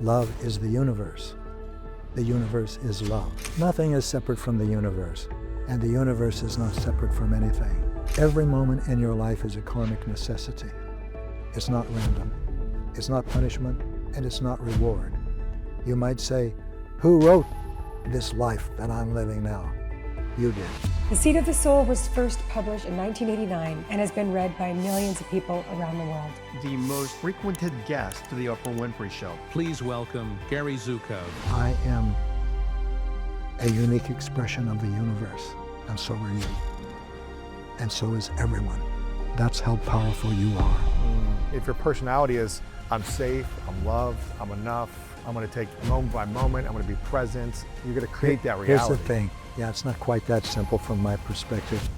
Love is the universe. The universe is love. Nothing is separate from the universe, and the universe is not separate from anything. Every moment in your life is a karmic necessity. It's not random. It's not punishment, and it's not reward. You might say, who wrote this life that I'm living now? You did. The Seed of the Soul was first published in 1989 and has been read by millions of people around the world. The most frequented guest to the Oprah Winfrey Show. Please welcome Gary Zukav. I am a unique expression of the universe, and so are you. And so is everyone. That's how powerful you are. If your personality is, I'm safe, I'm loved, I'm enough, I'm going to take moment by moment, I'm going to be present, you're going to create that reality. Here's the thing. Yeah, it's not quite that simple from my perspective.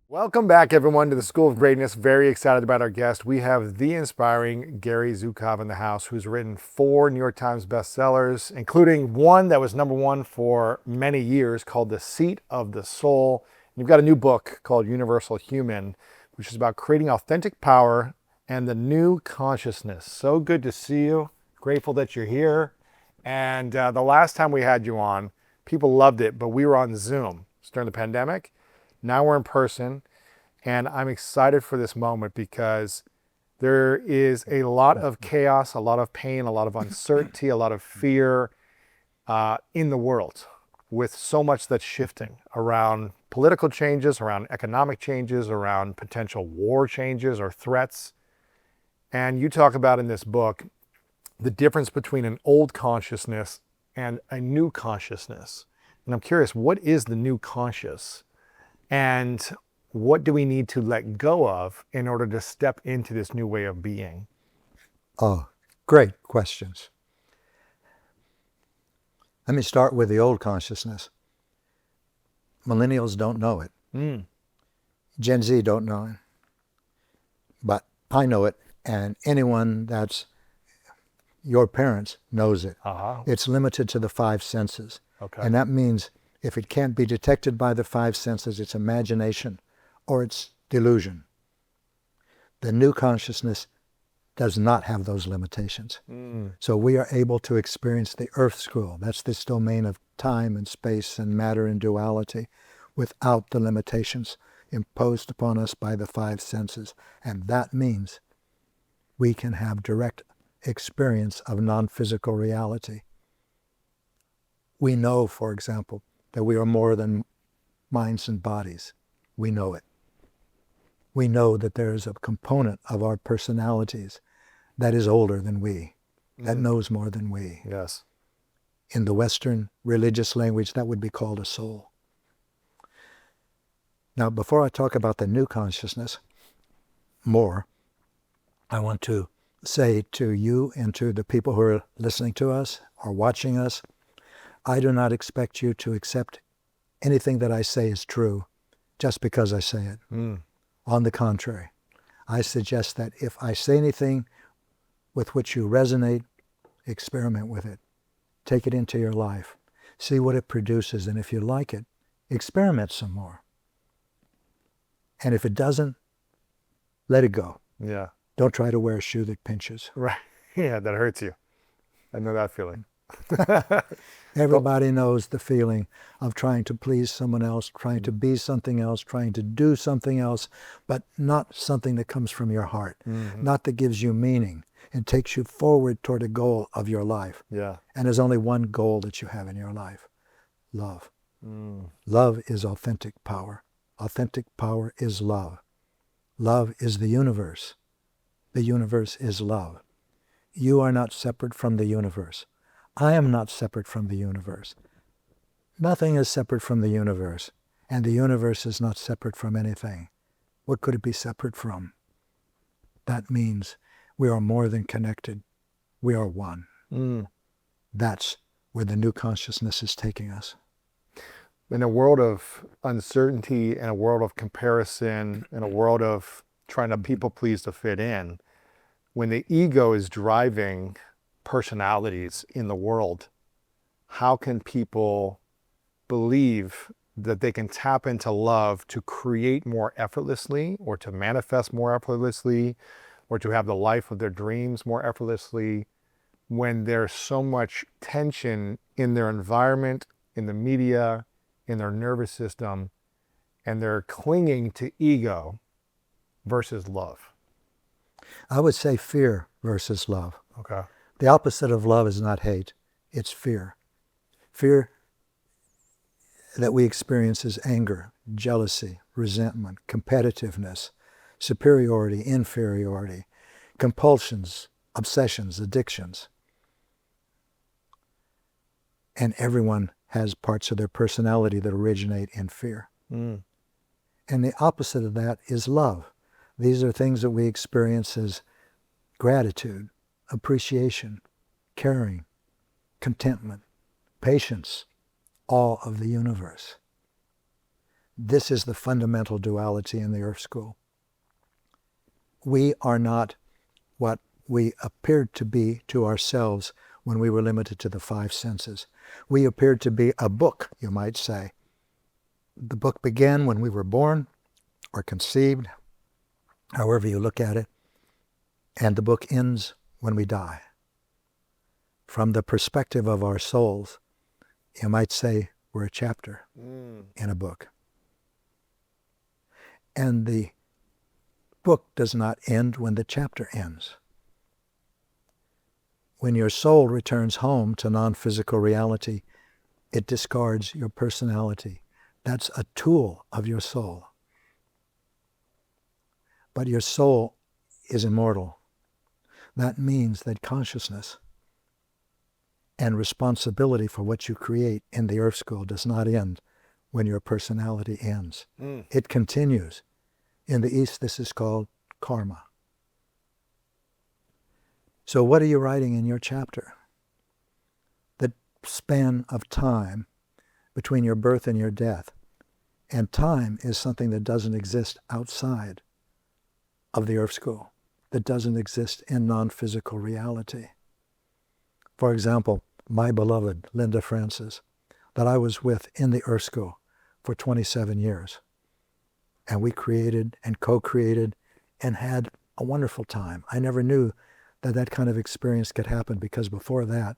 Welcome back, everyone, to the School of Greatness. Very excited about our guest. We have the inspiring Gary Zukav in the house, who's written 4 New York Times bestsellers, including one that was #1 for many years called The Seat of the Soul. And you've got a new book called Universal Human, which is about creating authentic power and the new consciousness. So good to see you. Grateful that you're here. And the last time we had you on, people loved it, but we were on Zoom. It's during the pandemic. Now we're in person, and I'm excited for this moment because there is a lot of chaos, a lot of pain, a lot of uncertainty, a lot of fear in the world, with so much that's shifting around political changes, around economic changes, around potential war changes or threats. And you talk about in this book the difference between an old consciousness and a new consciousness. And I'm curious, what is the new conscious? And what do we need to let go of in order to step into this new way of being? Oh, great questions. Let me start with the old consciousness. Millennials don't know it. Gen Z don't know it. But I know it, and anyone that's your parents knows it. It's limited to the 5 senses. Okay. And that means if it can't be detected by the 5 senses, it's imagination or it's delusion. The new consciousness does not have those limitations. So we are able to experience the earth school. That's this domain of time and space and matter and duality without the limitations imposed upon us by the 5 senses. And that means we can have direct experience of non-physical reality. We know, for example, that we are more than minds and bodies. We know it. We know that there is a component of our personalities that is older than we, that knows more than we. Yes. In the Western religious language, that would be called a soul. Now, before I talk about the new consciousness more, I want to say to you and to the people who are listening to us or watching us, I do not expect you to accept anything that I say is true just because I say it. On the contrary, I suggest that if I say anything with which you resonate, experiment with it. Take it into your life. See what it produces, and if you like it, experiment some more. And if it doesn't, let it go. Yeah. Don't try to wear a shoe that pinches. Right. Yeah, that hurts you. I know that feeling. Everybody knows the feeling of trying to please someone else, trying to be something else, trying to do something else, but not something that comes from your heart, not that gives you meaning and takes you forward toward a goal of your life. Yeah. And there's only one goal that you have in your life: love. Love is authentic power. Authentic power is love. Love is the universe. The universe is love. You are not separate from the universe. I am not separate from the universe. Nothing is separate from the universe, and the universe is not separate from anything. What could it be separate from? That means we are more than connected. We are one. That's where the new consciousness is taking us. In a world of uncertainty, in a world of comparison, in a world of trying to people please to fit in, when the ego is driving personalities in the world, how can people believe that they can tap into love to create more effortlessly or to manifest more effortlessly or to have the life of their dreams more effortlessly when there's so much tension in their environment, in the media, in their nervous system, and they're clinging to ego versus love? I would say fear versus love. Okay. The opposite of love is not hate, it's fear. Fear that we experience is anger, jealousy, resentment, competitiveness, superiority, inferiority, compulsions, obsessions, addictions. And everyone has parts of their personality that originate in fear. And the opposite of that is love. These are things that we experience as gratitude, appreciation, caring, contentment, patience, all of the universe. This is the fundamental duality in the Earth School. We are not what we appeared to be to ourselves when we were limited to the five senses. We appeared to be a book, you might say. The book began when we were born or conceived, however you look at it, and the book ends when we die. From the perspective of our souls, you might say we're a chapter in a book. And the book does not end when the chapter ends. When your soul returns home to non-physical reality, it discards your personality. That's a tool of your soul. But your soul is immortal. That means that consciousness and responsibility for what you create in the Earth School does not end when your personality ends. It continues. In the East, this is called karma. So what are you writing in your chapter? The span of time between your birth and your death. And time is something that doesn't exist outside of the Earth School, that doesn't exist in non-physical reality. For example, my beloved Linda Francis, that I was with in the Earth School for 27 years. And we created and co-created and had a wonderful time. I never knew that that kind of experience could happen because before that,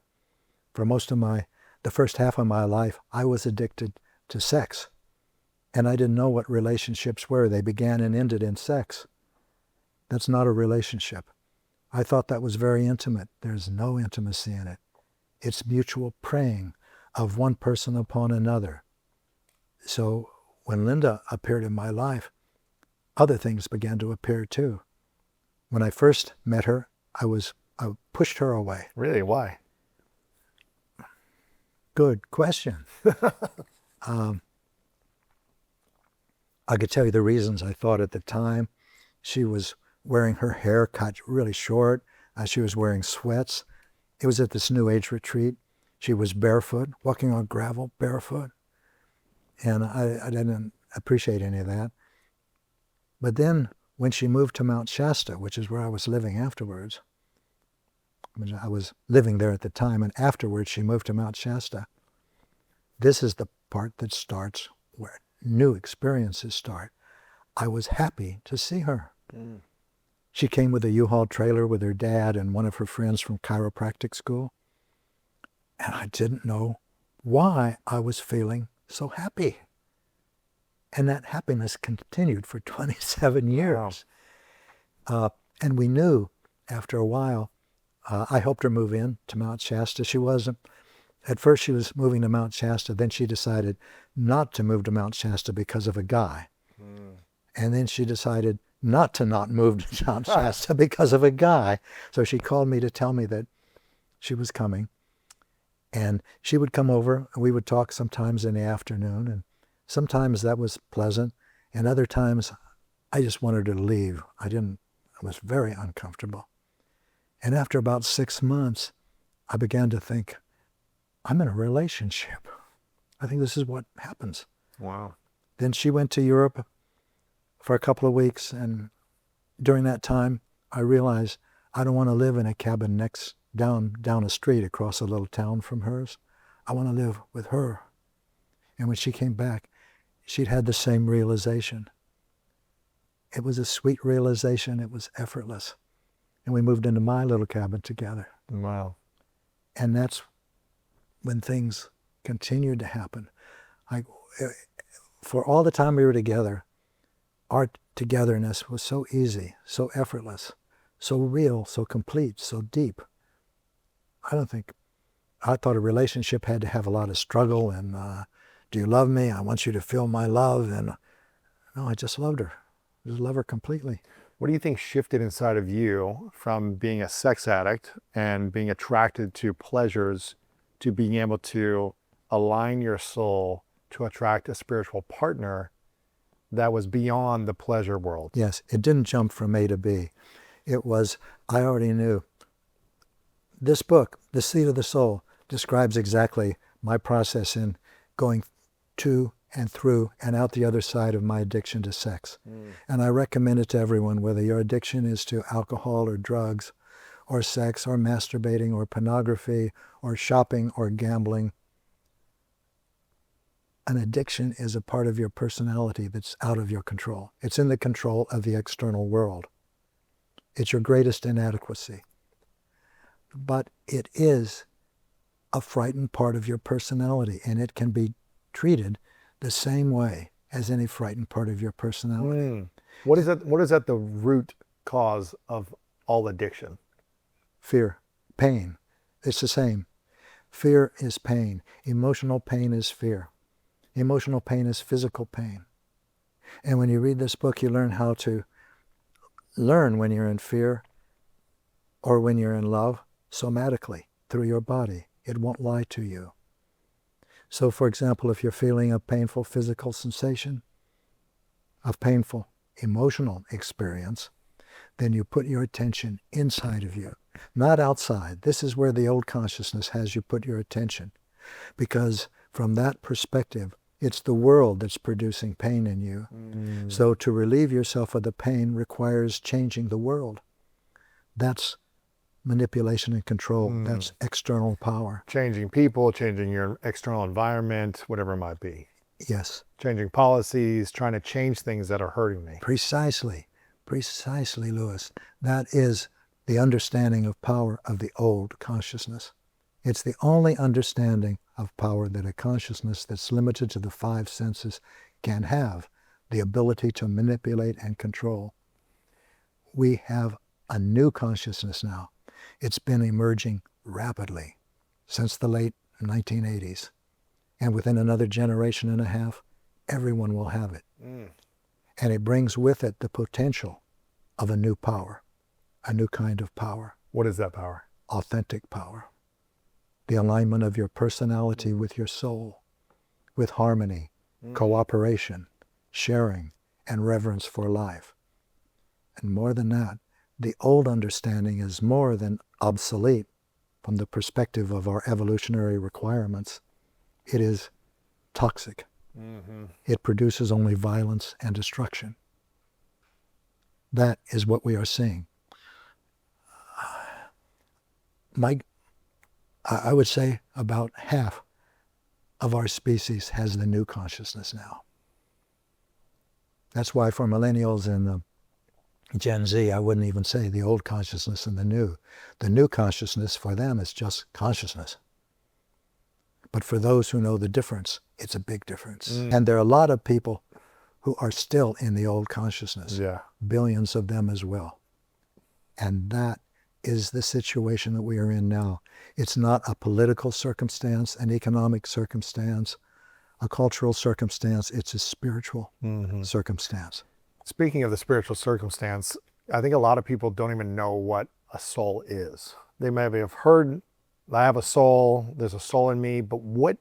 for most of the first half of my life, I was addicted to sex. And I didn't know what relationships were. They began and ended in sex. That's not a relationship. I thought that was very intimate. There's no intimacy in it. It's mutual preying of one person upon another. So when Linda appeared in my life, other things began to appear too. When I first met her, I pushed her away. Really? Why? Good question. I could tell you the reasons I thought at the time. She was wearing her hair cut really short. She was wearing sweats. It was at this New Age retreat. She was barefoot, walking on gravel, barefoot. And I didn't appreciate any of that. But then when she moved to Mount Shasta, which is where I was living afterwards, I was living there at the time, and afterwards she moved to Mount Shasta. This is the part that starts where new experiences start. I was happy to see her. She came with a U-Haul trailer with her dad and one of her friends from chiropractic school. And I didn't know why I was feeling so happy. And that happiness continued for 27 years. Wow. And we knew after a while, I helped her move in to Mount Shasta. At first she was moving to Mount Shasta, then she decided not to move to Mount Shasta because of a guy. And then she decided not move to Mount Shasta because of a guy. So she called me to tell me that she was coming. And she would come over, and we would talk sometimes in the afternoon, and sometimes that was pleasant, and other times I just wanted her to leave. I was very uncomfortable. And after about 6 months, I began to think, I'm in a relationship. I think this is what happens. Wow. Then she went to Europe for a couple of weeks, and during that time, I realized I don't want to live in a cabin down a street across a little town from hers. I want to live with her. And when she came back, she'd had the same realization. It was a sweet realization. It was effortless. and we moved into my little cabin together. Wow. And that's when things continued to happen. For all the time we were together, our togetherness was so easy, so effortless, so real, so complete, so deep. I thought a relationship had to have a lot of struggle and, do you love me? I want you to feel my love. And no, I just loved her. I just love her completely. What do you think shifted inside of you from being a sex addict and being attracted to pleasures to being able to align your soul to attract a spiritual partner that was beyond the pleasure world? Yes, it didn't jump from A to B. It was, I already knew. This book, The Seed of the Soul, describes exactly my process in going to and through and out the other side of my addiction to sex. And I recommend it to everyone, whether your addiction is to alcohol or drugs or sex or masturbating or pornography or shopping or gambling. An addiction is a part of your personality that's out of your control. It's in the control of the external world. It's your greatest inadequacy. But it is a frightened part of your personality, and it can be treated the same way as any frightened part of your personality. What is that the root cause of all addiction? Fear, pain, it's the same. Fear is pain. Emotional pain is fear. Emotional pain is physical pain. And when you read this book, you learn how to learn when you're in fear or when you're in love somatically through your body. It won't lie to you. So, for example, if you're feeling a painful physical sensation, a painful emotional experience, then you put your attention inside of you, not outside. This is where the old consciousness has you put your attention, because from that perspective, it's the world that's producing pain in you. So to relieve yourself of the pain requires changing the world. That's manipulation and control. That's external power. Changing people, changing your external environment, whatever it might be. Yes. Changing policies, trying to change things that are hurting me. Precisely, Lewis. That is the understanding of power of the old consciousness. It's the only understanding of power that a consciousness that's limited to the five senses can have, the ability to manipulate and control. We have a new consciousness now. It's been emerging rapidly since the late 1980s. And within another generation and a half, everyone will have it. And it brings with it the potential of a new power, a new kind of power. What is that power? Authentic power. The alignment of your personality with your soul, with harmony, cooperation, sharing, and reverence for life. And more than that, the old understanding is more than obsolete from the perspective of our evolutionary requirements. It is toxic. It produces only violence and destruction. That is what we are seeing. I would say about half of our species has the new consciousness now. That's why for millennials and Gen Z, I wouldn't even say the old consciousness and the new. The new consciousness for them is just consciousness. But for those who know the difference, it's a big difference. And there are a lot of people who are still in the old consciousness. Yeah. Billions of them as well. And that is the situation that we are in now. It's not a political circumstance, an economic circumstance, a cultural circumstance. It's a spiritual circumstance. Speaking of the spiritual circumstance, I think a lot of people don't even know what a soul is. They may have heard, I have a soul, there's a soul in me, but what,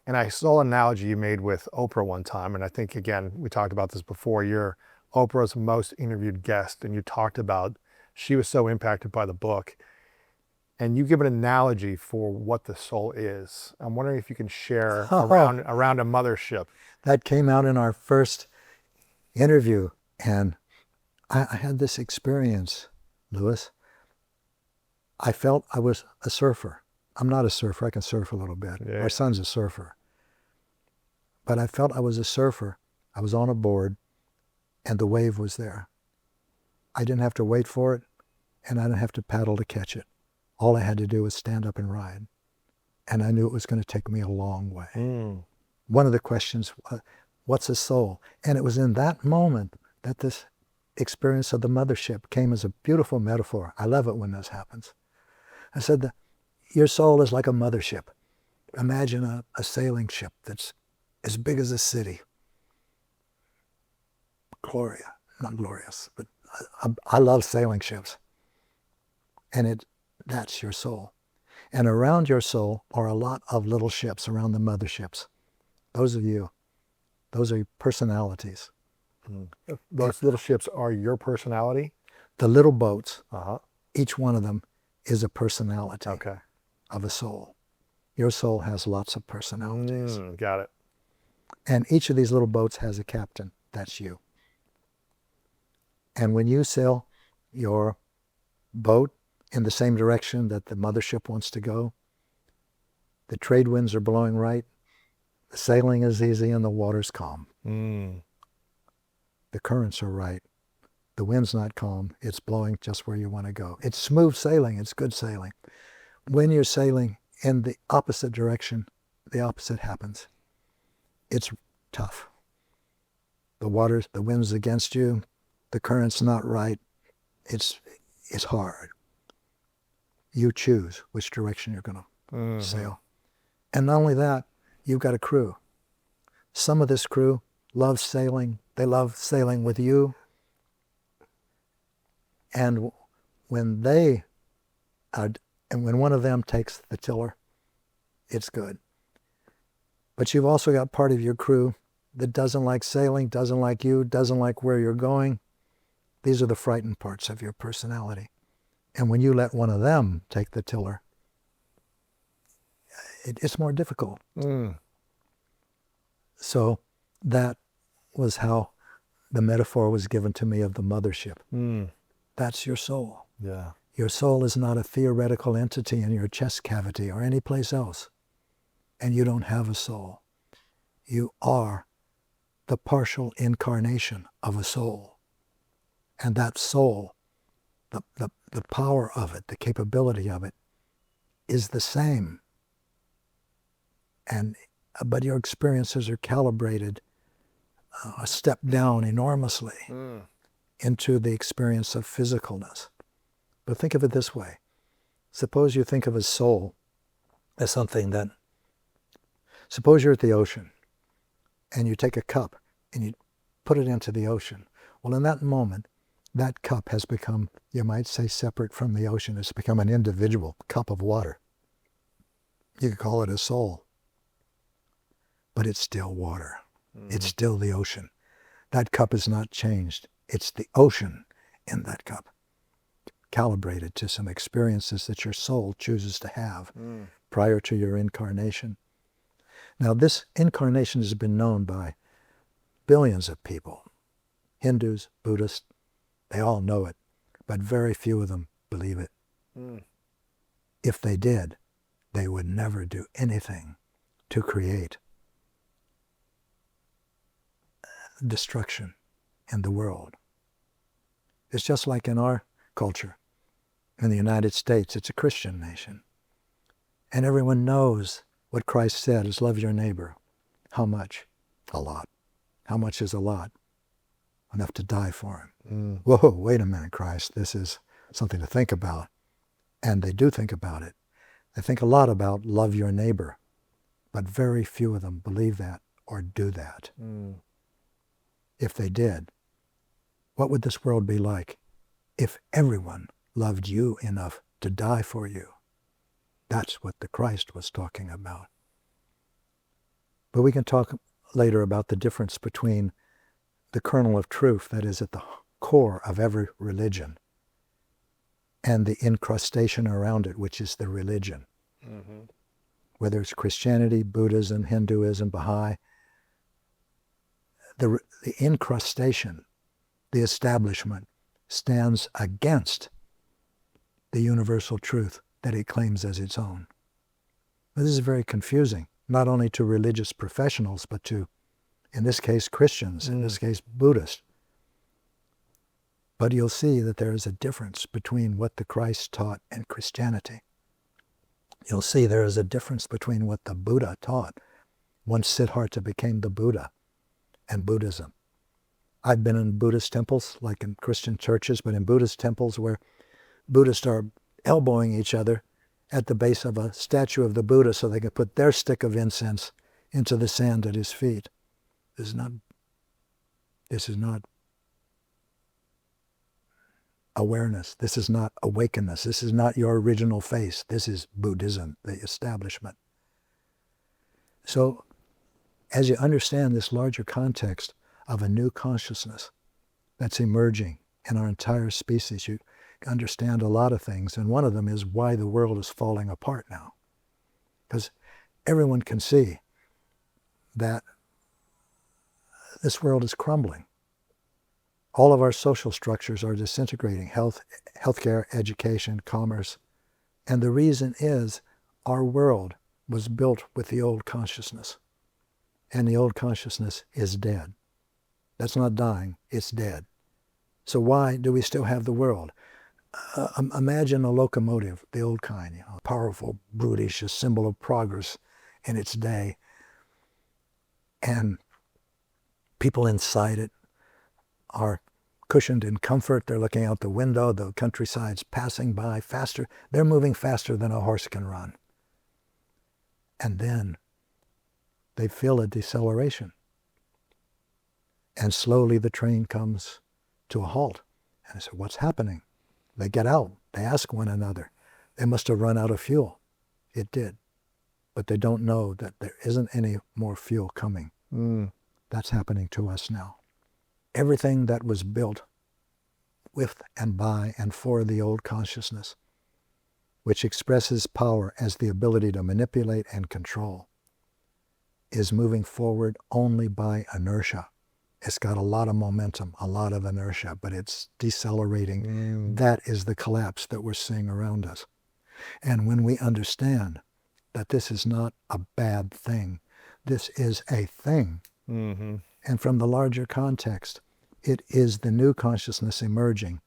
and I saw an analogy you made with Oprah one time, and I think, again, we talked about this before, you're Oprah's most interviewed guest, and you talked about she was so impacted by the book, and you give an analogy for what the soul is. I'm wondering if you can share around a mothership. That came out in our first interview, and I had this experience, Lewis. I felt I was a surfer. I'm not a surfer. I can surf a little bit. Yeah. My son's a surfer. But I felt I was a surfer. I was on a board, and the wave was there. I didn't have to wait for it, and I didn't have to paddle to catch it. All I had to do was stand up and ride. And I knew it was going to take me a long way. One of the questions was, what's a soul? And it was in that moment that this experience of the mothership came as a beautiful metaphor. I love it when this happens. I said that your soul is like a mothership. Imagine a sailing ship that's as big as a city. Not glorious, but I love sailing ships. And that's your soul. And around your soul are a lot of little ships around the motherships. Those are you. Those are your personalities. Those little ships are your personality? The little boats, Uh-huh. each one of them is a personality Okay. of a soul. Your soul has lots of personalities. Got it. And each of these little boats has a captain. That's you. And when you sail your boat in the same direction that the mothership wants to go, the trade winds are blowing right, the sailing is easy, and the water's calm. The currents are right. The wind's not calm. It's blowing just where you want to go. It's smooth sailing. It's good sailing. When you're sailing in the opposite direction, the opposite happens. It's tough. The wind's against you. The current's not right. It's hard. You choose which direction you're going to sail. And not only that, you've got a crew. Some of this crew loves sailing. They love sailing with you. And when when one of them takes the tiller, it's good. But you've also got part of your crew that doesn't like sailing, doesn't like you, doesn't like where you're going. These are the frightened parts of your personality. And when you let one of them take the tiller, it's more difficult. So that was how the metaphor was given to me of the mothership. That's your soul. Yeah. Your soul is not a theoretical entity in your chest cavity or any place else. And you don't have a soul. You are the partial incarnation of a soul. And that soul, the power of it, the capability of it, is the same. But your experiences are calibrated a step down enormously into the experience of physicalness. But think of it this way. Suppose you think of a soul as something that, suppose you're at the ocean and you take a cup and you put it into the ocean. Well, in that moment, that cup has become, you might say, separate from the ocean. It's become an individual cup of water. You could call it a soul. But it's still water. It's still the ocean. That cup is not changed. It's the ocean in that cup, calibrated to some experiences that your soul chooses to have prior to your incarnation. Now, this incarnation has been known by billions of people. Hindus, Buddhists, they all know it, but very few of them believe it. If they did, they would never do anything to create destruction in the world. It's just like in our culture. In the United States, it's a Christian nation. And everyone knows what Christ said is love your neighbor. How much? A lot. How much is a lot? Enough to die for him. Whoa, wait a minute, Christ. This is something to think about. And they do think about it. They think a lot about love your neighbor. But very few of them believe that or do that. If they did, what would this world be like if everyone loved you enough to die for you? That's what the Christ was talking about. But we can talk later about the difference between the kernel of truth that is at the core of every religion and the incrustation around it, which is the religion. Whether it's Christianity, Buddhism, Hinduism, Baha'i, the incrustation, the establishment, stands against the universal truth that it claims as its own. This is very confusing, not only to religious professionals, but to, in this case, Christians, in this case, Buddhists. But you'll see that there is a difference between what the Christ taught and Christianity. You'll see there is a difference between what the Buddha taught, once Siddhartha became the Buddha, and Buddhism. I've been in Buddhist temples, like in Christian churches, but in Buddhist temples where Buddhists are elbowing each other at the base of a statue of the Buddha so they can put their stick of incense into the sand at his feet. This is not awareness. This is not awakenness. This is not your original face. This is Buddhism, the establishment. So as you understand this larger context of a new consciousness that's emerging in our entire species, you understand a lot of things. And one of them is why the world is falling apart now. Because everyone can see that this world is crumbling. All of our social structures are disintegrating, healthcare, education, commerce. And the reason is our world was built with the old consciousness. And the old consciousness is dead. That's not dying, it's dead. So why do we still have the world? Imagine a locomotive, the old kind, powerful, brutish, a symbol of progress in its day. And people inside it are cushioned in comfort. They're looking out the window. The countryside's passing by faster. They're moving faster than a horse can run. And then they feel a deceleration. And slowly the train comes to a halt. And I said, what's happening? They get out. They ask one another. They must have run out of fuel. It did. But they don't know that there isn't any more fuel coming. That's happening to us now. Everything that was built with and by and for the old consciousness, which expresses power as the ability to manipulate and control, is moving forward only by inertia. It's got a lot of momentum, a lot of inertia, but it's decelerating. That is the collapse that we're seeing around us. And when we understand that this is not a bad thing, this is a thing. And from the larger context, it is the new consciousness emerging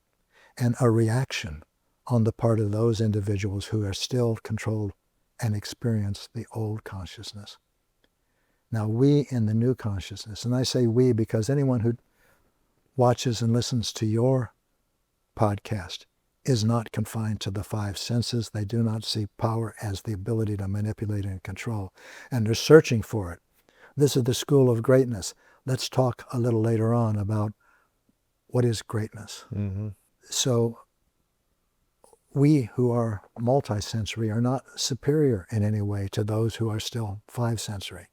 and a reaction on the part of those individuals who are still controlled and experience the old consciousness. Now we in the new consciousness, and I say we because anyone who watches and listens to your podcast is not confined to the five senses. They do not see power as the ability to manipulate and control, and they're searching for it. This is the school of greatness. Let's talk a little later on about what is greatness. So we who are multisensory are not superior in any way to those who are still five-sensory.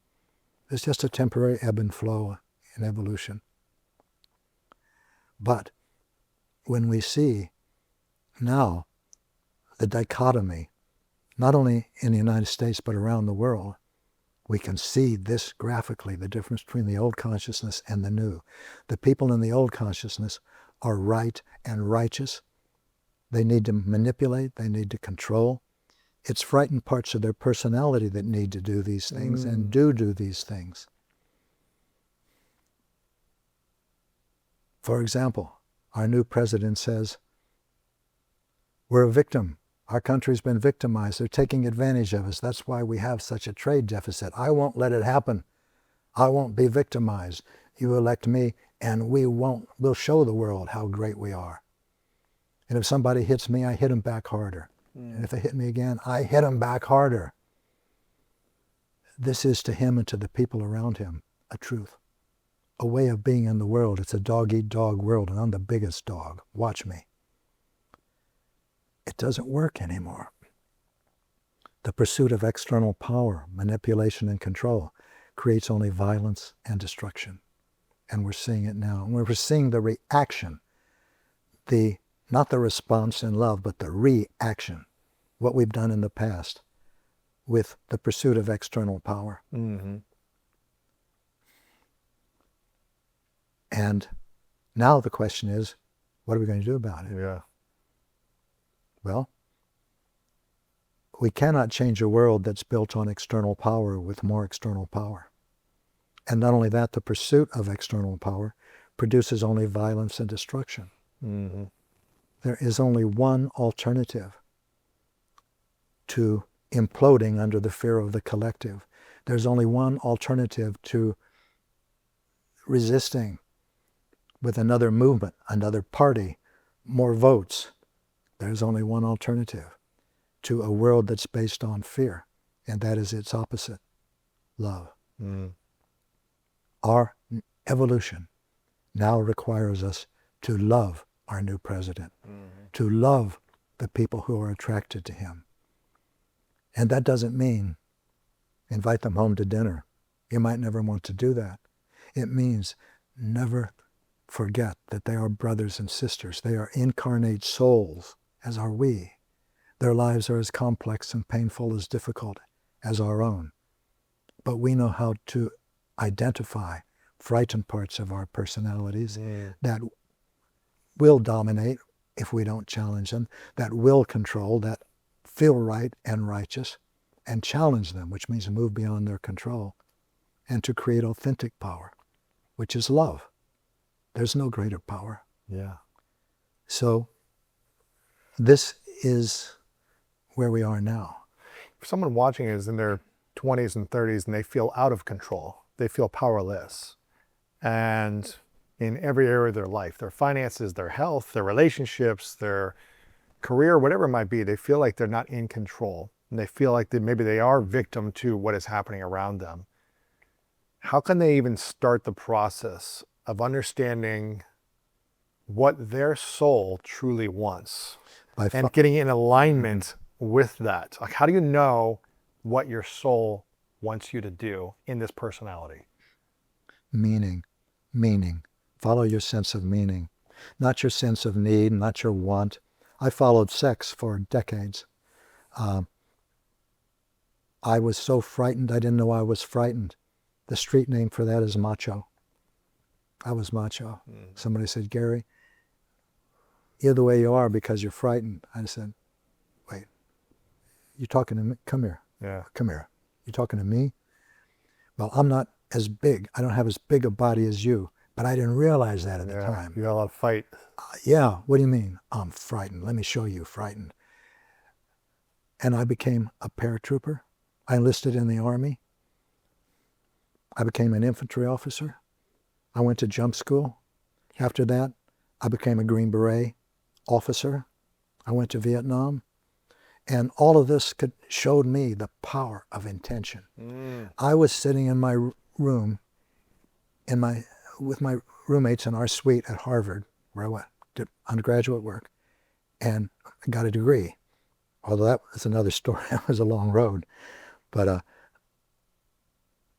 It's just a temporary ebb and flow in evolution. But when we see now the dichotomy, not only in the United States but around the world, we can see this graphically, the difference between the old consciousness and the new. The people in the old consciousness are right and righteous. They need to manipulate, they need to control. It's frightened parts of their personality that need to do these things and do these things. For example, our new president says, we're a victim. Our country's been victimized. They're taking advantage of us. That's why we have such a trade deficit. I won't let it happen. I won't be victimized. You elect me and we'll show the world how great we are. And if somebody hits me, I hit them back harder. And if they hit me again, I hit them back harder. This is to him and to the people around him a truth, a way of being in the world. It's a dog-eat-dog world, and I'm the biggest dog. Watch me. It doesn't work anymore. The pursuit of external power, manipulation, and control creates only violence and destruction. And we're seeing it now. And we're seeing the reaction, not the response in love, but the reaction, what we've done in the past with the pursuit of external power. And now the question is, what are we going to do about it? Well, we cannot change a world that's built on external power with more external power. And not only that, the pursuit of external power produces only violence and destruction. There is only one alternative to imploding under the fear of the collective. There's only one alternative to resisting with another movement, another party, more votes. There's only one alternative to a world that's based on fear, and that is its opposite, love. Our evolution now requires us to love our new president, to love the people who are attracted to him. And that doesn't mean invite them home to dinner. You might never want to do that. It means never forget that they are brothers and sisters. They are incarnate souls, as are we. Their lives are as complex and painful as difficult as our own. But we know how to identify frightened parts of our personalities that will dominate if we don't challenge them, that will control, that feel right and righteous, and challenge them, which means move beyond their control, and to create authentic power, which is love. There's no greater power. Yeah. So this is where we are now. If someone watching is in their 20s and 30s and they feel out of control, they feel powerless, and in every area of their life, their finances, their health, their relationships, their career, whatever it might be, they feel like they're not in control. And they feel like maybe they are victim to what is happening around them. How can they even start the process of understanding what their soul truly wants and getting in alignment with that? Like, how do you know what your soul wants you to do in this personality? Meaning. Follow your sense of meaning, not your sense of need, not your want. I followed sex for decades. I was so frightened, I didn't know I was frightened. The street name for that is macho. I was macho. Somebody said, Gary, you're the way you are because you're frightened. I said, wait, you talking to me? Come here. Yeah. Come here. You talking to me? Well, I'm not as big. I don't have as big a body as you, but I didn't realize that at the time. You got a lot of fight. Yeah, what do you mean? I'm frightened. Let me show you frightened. And I became a paratrooper. I enlisted in the Army. I became an infantry officer. I went to jump school. After that, I became a Green Beret officer. I went to Vietnam. And all of this showed me the power of intention. I was sitting in my room with my roommates in our suite at Harvard, where I did undergraduate work, and I got a degree. Although that was another story. That was a long road. But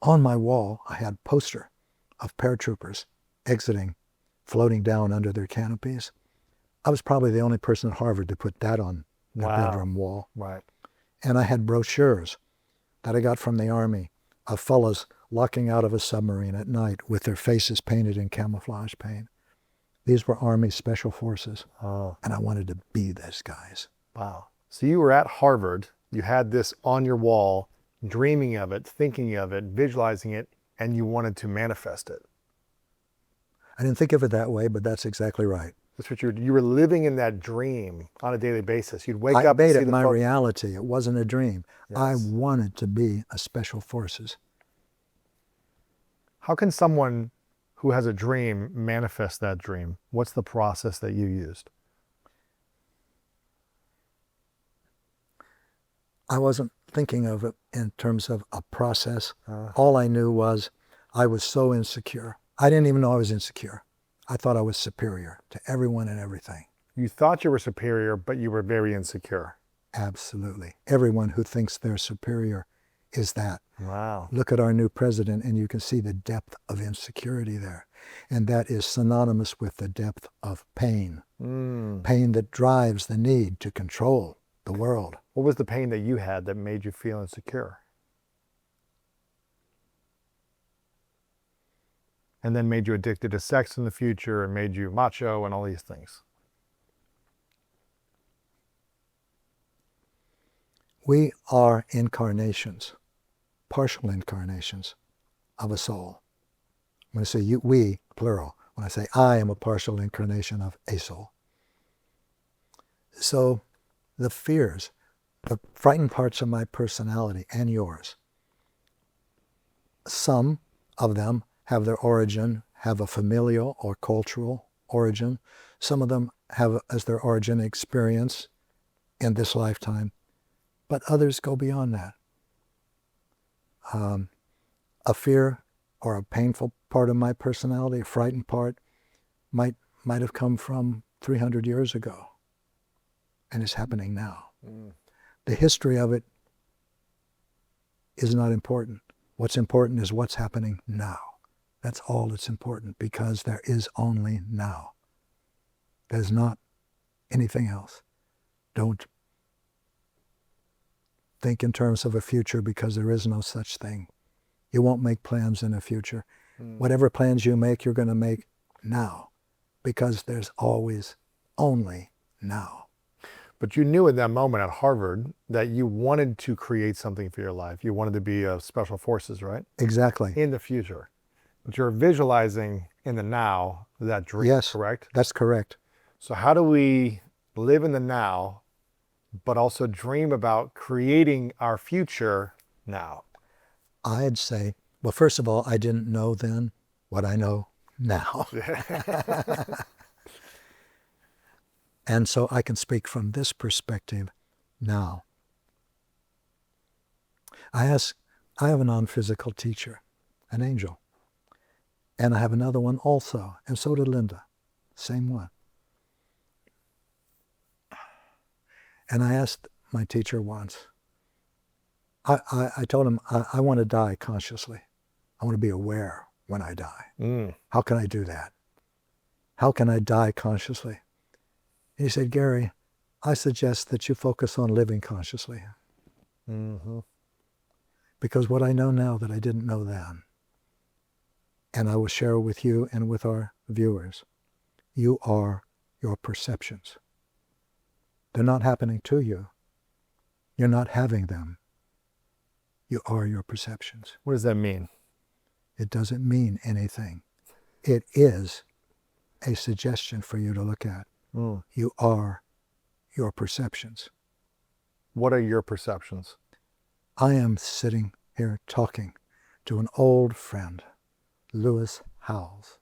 on my wall, I had a poster of paratroopers exiting, floating down under their canopies. I was probably the only person at Harvard to put that on their bedroom wall. Right. And I had brochures that I got from the Army of fellows locking out of a submarine at night with their faces painted in camouflage paint. These were Army Special Forces. Oh. And I wanted to be those guys. Wow. So you were at Harvard, you had this on your wall, dreaming of it, thinking of it, visualizing it, and you wanted to manifest it. I didn't think of it that way, but that's exactly right. That's what you were living in that dream on a daily basis. You'd wake I up made and see it the my reality. It wasn't a dream. Yes. I wanted to be a Special Forces. How can someone who has a dream manifest that dream? What's the process that you used? I wasn't thinking of it in terms of a process. All I knew was I was so insecure. I didn't even know I was insecure. I thought I was superior to everyone and everything. You thought you were superior, but you were very insecure. Absolutely. Everyone who thinks they're superior is that. Wow. Look at our new president and you can see the depth of insecurity there. And that is synonymous with the depth of pain. Pain that drives the need to control the world. What was the pain that you had that made you feel insecure? And then made you addicted to sex in the future and made you macho and all these things. We are incarnations, partial incarnations of a soul. When I say we, plural, When I say I am a partial incarnation of a soul. So the fears, the frightened parts of my personality and yours, some of them have their origin, have a familial or cultural origin. Some of them have as their origin experience in this lifetime, but others go beyond that. A fear or a painful part of my personality, a frightened part, might have come from 300 years ago, and it's happening now. The history of it is not important. What's important is what's happening now. That's all that's important, because there is only now. There's not anything else. Don't think in terms of a future, because there is no such thing. You won't make plans in the future. Whatever plans you make, you're going to make now, because there's always only now. But you knew in that moment at Harvard that you wanted to create something for your life. You wanted to be a special forces, right? Exactly. In the future. But you're visualizing in the now that dream, Yes, correct? That's correct. So how do we live in the now, but also dream about creating our future now? I'd say, well, first of all, I didn't know then what I know now. And so I can speak from this perspective now. I have a non-physical teacher, an angel. And I have another one also, and so did Linda, same one. And I asked my teacher once, I told him, I want to die consciously. I want to be aware when I die. How can I do that? How can I die consciously? He said, Gary, I suggest that you focus on living consciously. Because what I know now that I didn't know then, and I will share with you and with our viewers, you are your perceptions. They're not happening to you. You're not having them. You are your perceptions. What does that mean? It doesn't mean anything. It is a suggestion for you to look at. You are your perceptions. What are your perceptions? I am sitting here talking to an old friend, Lewis Howells,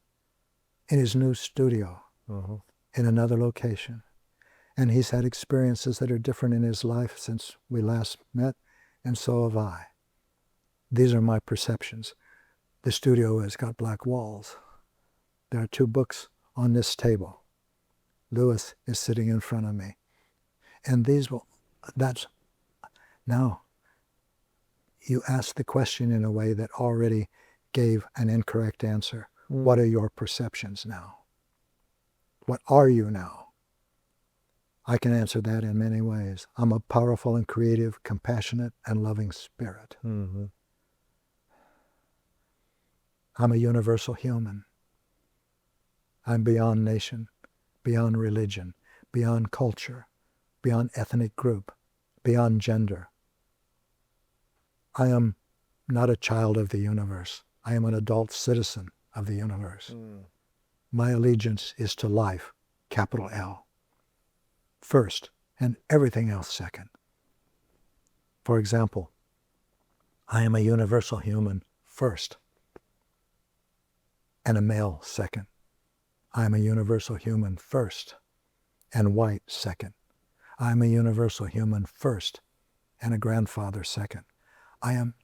in his new studio in another location. And he's had experiences that are different in his life since we last met, and so have I. These are my perceptions. The studio has got black walls. There are 2 books on this table. Lewis is sitting in front of me. And now, you asked the question in a way that already gave an incorrect answer. What are your perceptions now? What are you now? I can answer that in many ways. I'm a powerful and creative, compassionate, and loving spirit. I'm a universal human. I'm beyond nation, beyond religion, beyond culture, beyond ethnic group, beyond gender. I am not a child of the universe. I am an adult citizen of the universe. My allegiance is to life, capital L, first, and everything else second. For example, I am a universal human first, and a male second. I am a universal human first, and white second. I am a universal human first, and a grandfather second. I am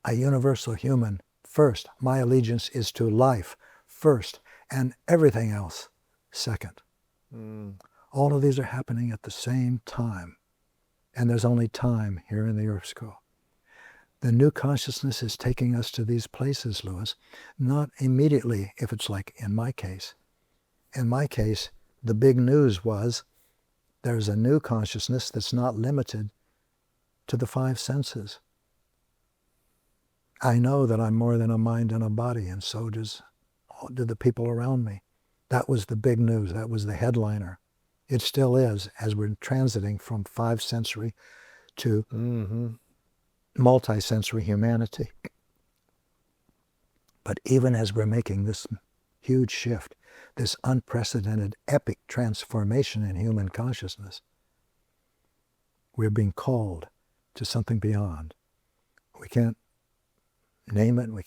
a universal human first. My allegiance is to life first, and everything else second. All of these are happening at the same time, and there's only time here in the Earth School. The new consciousness is taking us to these places, Lewis, not immediately, if it's like in my case. In my case, the big news was there's a new consciousness that's not limited to the 5 senses. I know that I'm more than a mind and a body, and so do the people around me. That was the big news. That was the headliner. It still is, as we're transiting from 5 sensory to multi-sensory humanity. But even as we're making this huge shift, this unprecedented epic transformation in human consciousness. We're being called to something beyond. We can't name it, we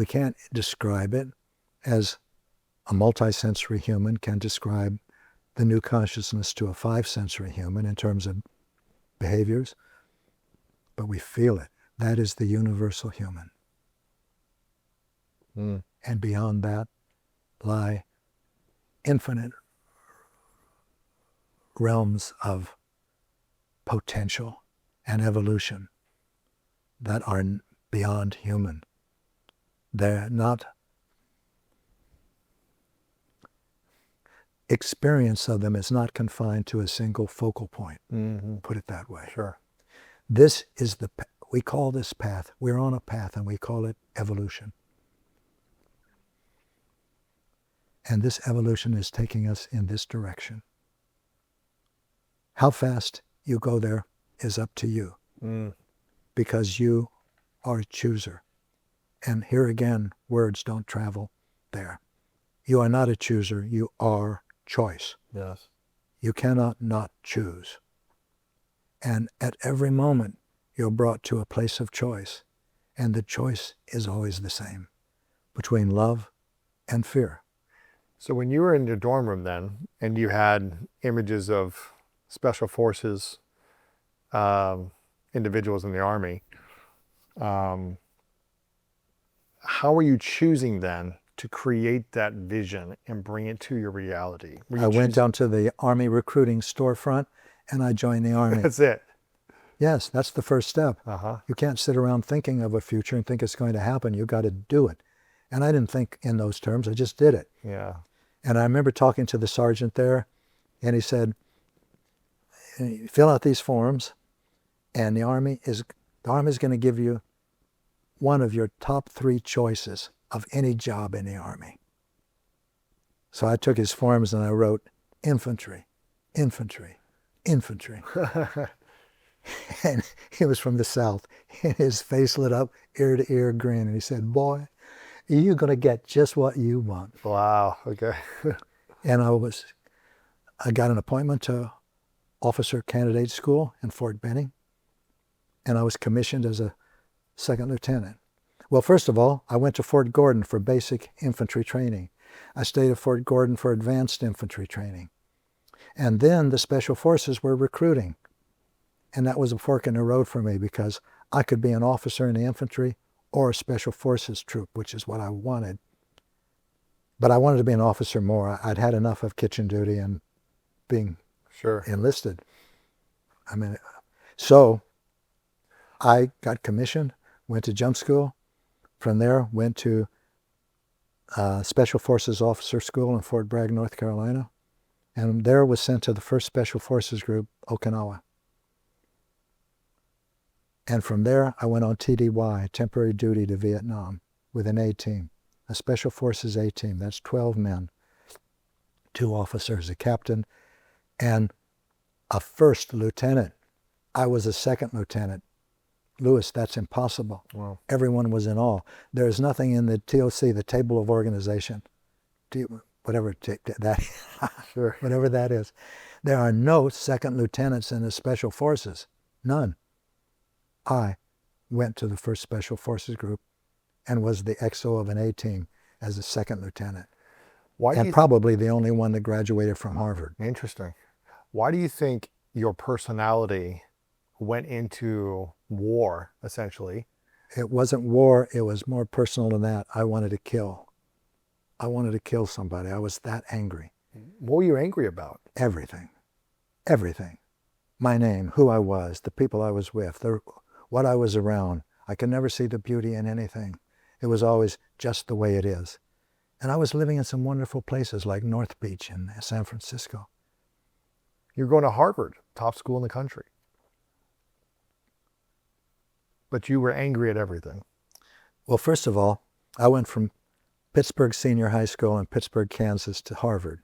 can't describe it as a multisensory human can describe the new consciousness to a five-sensory human in terms of behaviors, but we feel it. That is the universal human. And beyond that lie infinite realms of potential and evolution that are beyond human. They're not experience of them is not confined to a single focal point. Put it that way. Sure. This is we call this path, we're on a path and we call it evolution. And this evolution is taking us in this direction. How fast you go there is up to you, because you are a chooser. And here again, words don't travel there. You are not a chooser, you are choice. Yes. You cannot not choose. And at every moment, you're brought to a place of choice. And the choice is always the same, between love and fear. So when you were in your dorm room then, and you had images of special forces, individuals in the Army, how were you choosing then to create that vision and bring it to your reality? I went down to the Army recruiting storefront and I joined the Army. That's it. Yes, that's the first step. Uh-huh. You can't sit around thinking of a future and think it's going to happen. You got to do it. And I didn't think in those terms. I just did it. Yeah. And I remember talking to the sergeant there, and he said, fill out these forms, and the Army is going to give you one of your top 3 choices of any job in the Army. So I took his forms and I wrote infantry, infantry, infantry. And he was from the South, and his face lit up, ear to ear grin, and he said, boy, you're going to get just what you want. Wow. Okay. And I got an appointment to officer candidate school in Fort Benning, and I was commissioned as a second lieutenant. Well, first of all, I went to Fort Gordon for basic infantry training. I stayed at Fort Gordon for advanced infantry training. And then the Special Forces were recruiting. And that was a fork in the road for me, because I could be an officer in the infantry or a Special Forces troop, which is what I wanted. But I wanted to be an officer more. I'd had enough of kitchen duty and being enlisted. So I got commissioned, went to jump school. From there, went to Special Forces Officer School in Fort Bragg, North Carolina. And there was sent to the 1st Special Forces Group, Okinawa. And from there, I went on TDY, temporary duty to Vietnam, with an A-team, a Special Forces A-team. That's 12 men, 2 officers, a captain, and a 1st lieutenant. I was a 2nd lieutenant. Lewis, that's impossible. Wow. Everyone was in awe. There is nothing in the TOC, the Table of Organization, whatever that is. There are no 2nd lieutenants in the Special Forces, none. I went to the 1st Special Forces Group and was the XO of an A-team as a 2nd lieutenant. Probably the only one that graduated from Harvard. Interesting. Why do you think your personality went into war, essentially? It wasn't war, it was more personal than that. I wanted to kill. I wanted to kill somebody. I was that angry. What were you angry about? Everything. Everything. My name, who I was, the people I was with, what I was around. I could never see the beauty in anything. It was always just the way it is. And I was living in some wonderful places like North Beach in San Francisco. You're going to Harvard, top school in the country. But you were angry at everything. Well, first of all, I went from Pittsburgh Senior High School in Pittsburgh, Kansas to Harvard.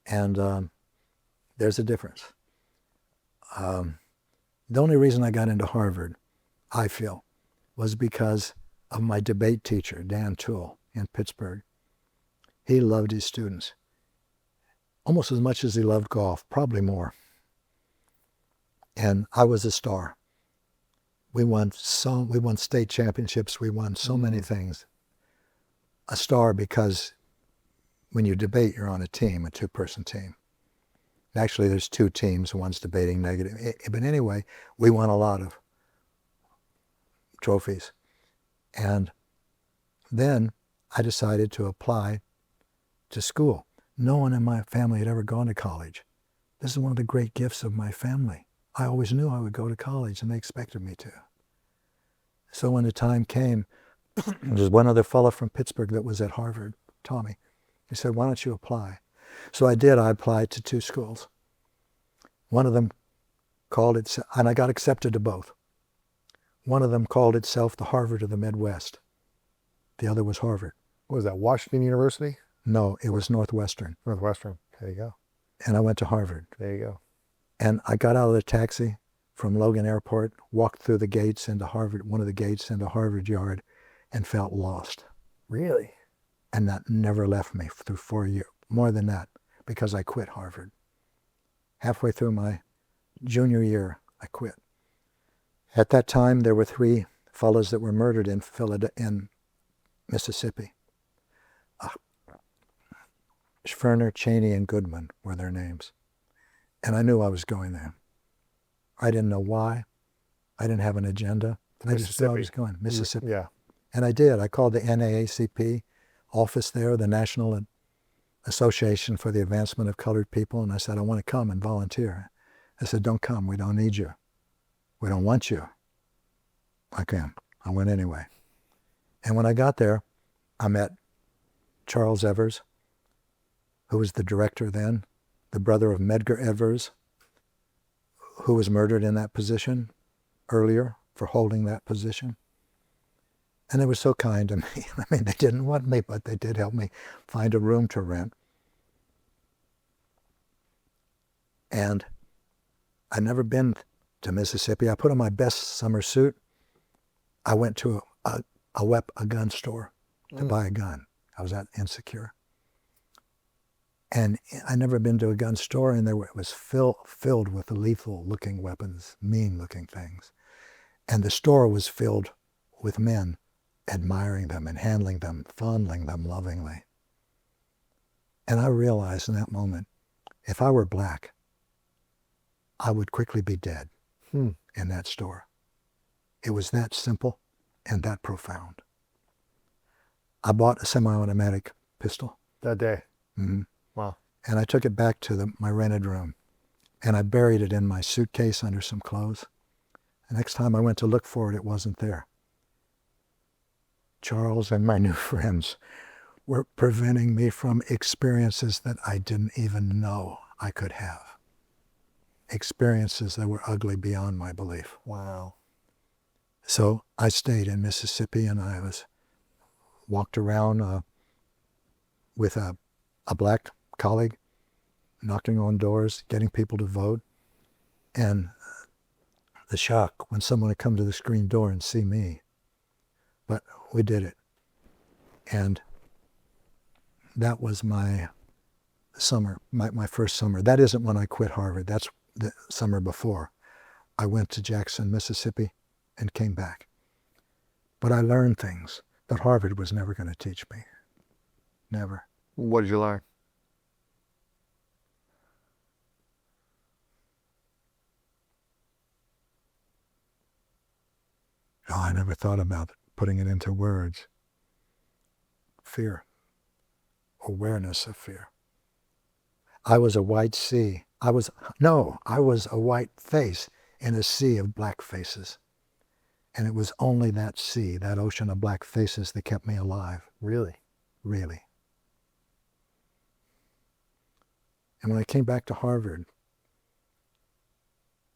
And there's a difference. The only reason I got into Harvard, I feel, was because of my debate teacher, Dan Toole, in Pittsburgh. He loved his students almost as much as he loved golf, probably more. And I was a star. We won state championships. We won so many things. A star because when you debate, you're on a team, a two-person team. Actually, there's two teams. One's debating negative. But anyway, we won a lot of trophies. And then I decided to apply to school. No one in my family had ever gone to college. This is one of the great gifts of my family. I always knew I would go to college, and they expected me to. So when the time came, there was one other fellow from Pittsburgh that was at Harvard, Tommy. He said, why don't you apply? So I did. I applied to two schools. One of them called it, and I got accepted to both. One of them called itself the Harvard of the Midwest. The other was Harvard. What was that, Washington University? No, it was Northwestern. Northwestern. There you go. And I went to Harvard. There you go. And I got out of the taxi from Logan Airport, walked through the gates into Harvard, one of the gates into Harvard Yard, and felt lost. Really? And that never left me through 4 years. More than that, because I quit Harvard. Halfway through my junior year, I quit. At that time, there were 3 fellows that were murdered in Mississippi. Schwerner, Cheney, and Goodman were their names. And I knew I was going there. I didn't know why. I didn't have an agenda. I just knew I was going. Mississippi. Yeah. And I did. I called the NAACP office there, the National Association for the Advancement of Colored People, and I said, I want to come and volunteer. I said, don't come. We don't need you. We don't want you. I can. I went anyway. And when I got there, I met Charles Evers, who was the director then, the brother of Medgar Evers, who was murdered in that position earlier for holding that position. And they were so kind to me. I mean, they didn't want me, but they did help me find a room to rent. And I'd never been to Mississippi. I put on my best summer suit. I went to a gun store to buy a gun. I was that insecure. And I'd never been to a gun store, and it was filled with lethal-looking weapons, mean-looking things. And the store was filled with men admiring them and handling them, fondling them lovingly. And I realized in that moment, if I were black, I would quickly be dead in that store. It was that simple and that profound. I bought a semi-automatic pistol. That day? Mm-hmm. Wow. And I took it back to my rented room, and I buried it in my suitcase under some clothes. The next time I went to look for it, it wasn't there. Charles and my new friends were preventing me from experiences that I didn't even know I could have. Experiences that were ugly beyond my belief. Wow. So I stayed in Mississippi, and I walked around with a black colleague, knocking on doors, getting people to vote. And the shock when someone would come to the screen door and see me. But we did it. And that was my summer, my first summer. That isn't when I quit Harvard. That's the summer before. I went to Jackson, Mississippi, and came back. But I learned things that Harvard was never going to teach me. Never. What did you learn? Oh, I never thought about putting it into words. Fear. Awareness of fear. I was a white sea. I was a white face in a sea of black faces. And it was only that sea, that ocean of black faces, that kept me alive. Really? Really. And when I came back to Harvard,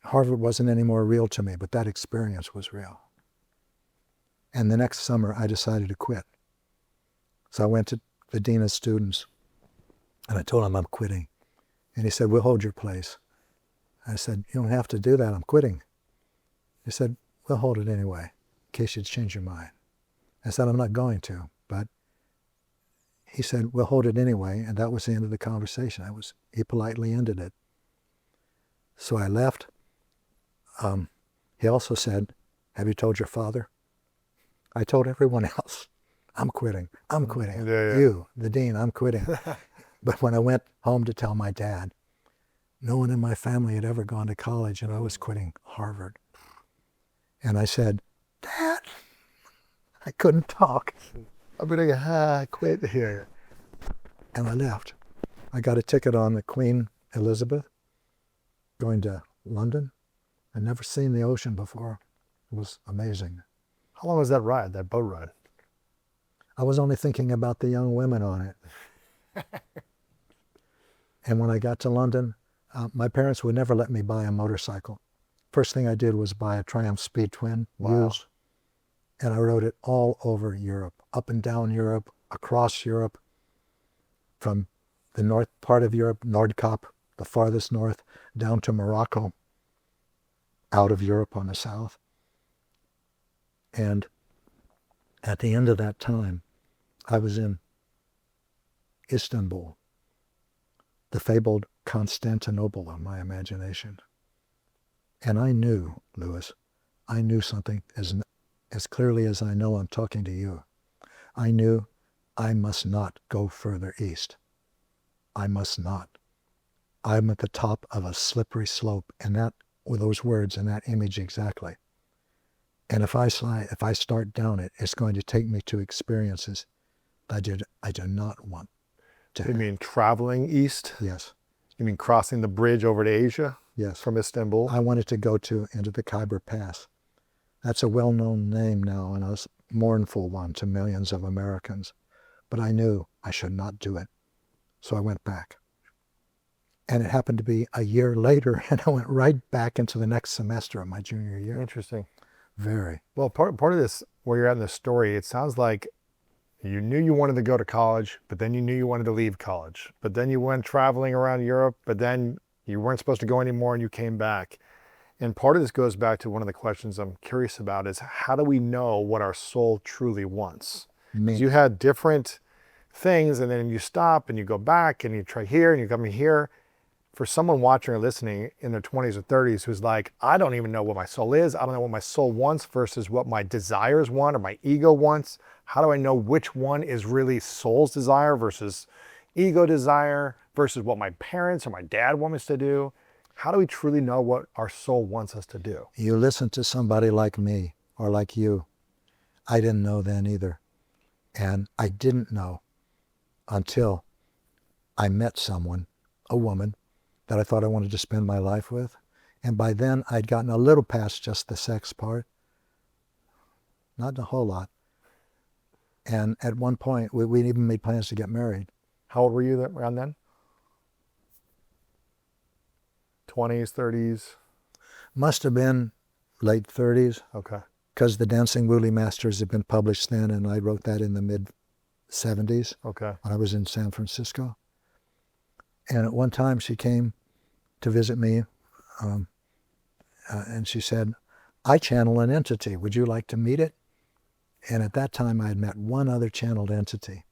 Harvard wasn't any more real to me, but that experience was real. And the next summer, I decided to quit. So I went to the dean of students, and I told him I'm quitting. And he said, we'll hold your place. I said, you don't have to do that, I'm quitting. He said, we'll hold it anyway, in case you change your mind. I said, I'm not going to, but he said, we'll hold it anyway, and that was the end of the conversation. He politely ended it. So I left. He also said, have you told your father? I told everyone else, I'm quitting. I'm quitting. Yeah. You, the dean, I'm quitting. But when I went home to tell my dad, no one in my family had ever gone to college, and I was quitting Harvard. And I said, Dad, I couldn't talk. I'm going to quit here. And I left. I got a ticket on the Queen Elizabeth going to London. I'd never seen the ocean before. It was amazing. How long was that ride, that boat ride? I was only thinking about the young women on it. And when I got to London, my parents would never let me buy a motorcycle. First thing I did was buy a Triumph Speed Twin, used, and I rode it all over Europe, up and down Europe, across Europe, from the north part of Europe, Nordkap, the farthest north, down to Morocco, out of Europe on the south. And at the end of that time, I was in Istanbul, the fabled Constantinople of my imagination. And I knew, Louis, I knew something as clearly as I know I'm talking to you. I knew I must not go further east. I must not. I'm at the top of a slippery slope, and that, with those words and that image exactly. And if I start down it, it's going to take me to experiences that I do not want to. You mean traveling east? Yes. You mean crossing the bridge over to Asia? Yes. From Istanbul? I wanted to go into the Khyber Pass. That's a well-known name now, and a mournful one to millions of Americans. But I knew I should not do it. So I went back. And it happened to be a year later, and I went right back into the next semester of my junior year. Interesting. Very. Well, part of this, where you're at in the story, it sounds like you knew you wanted to go to college, but then you knew you wanted to leave college. But then you went traveling around Europe, but then you weren't supposed to go anymore and you came back. And part of this goes back to one of the questions I'm curious about is, how do we know what our soul truly wants? Because you had different things, and then you stop and you go back and you try here and you come here. For someone watching or listening in their 20s or 30s who's like, I don't even know what my soul is. I don't know what my soul wants versus what my desires want or my ego wants. How do I know which one is really soul's desire versus ego desire versus what my parents or my dad want us to do? How do we truly know what our soul wants us to do? You listen to somebody like me or like you. I didn't know then either. And I didn't know until I met someone, a woman, that I thought I wanted to spend my life with. And by then I'd gotten a little past just the sex part. Not a whole lot. And at one point, we even made plans to get married. How old were you around then? 20s, 30s? Must have been late 30s. Okay. Because the Dancing Woolly Masters had been published then, and I wrote that in the mid-70s. Okay. When I was in San Francisco. And at one time she came to visit me, and she said, I channel an entity. Would you like to meet it? And at that time I had met one other channeled entity.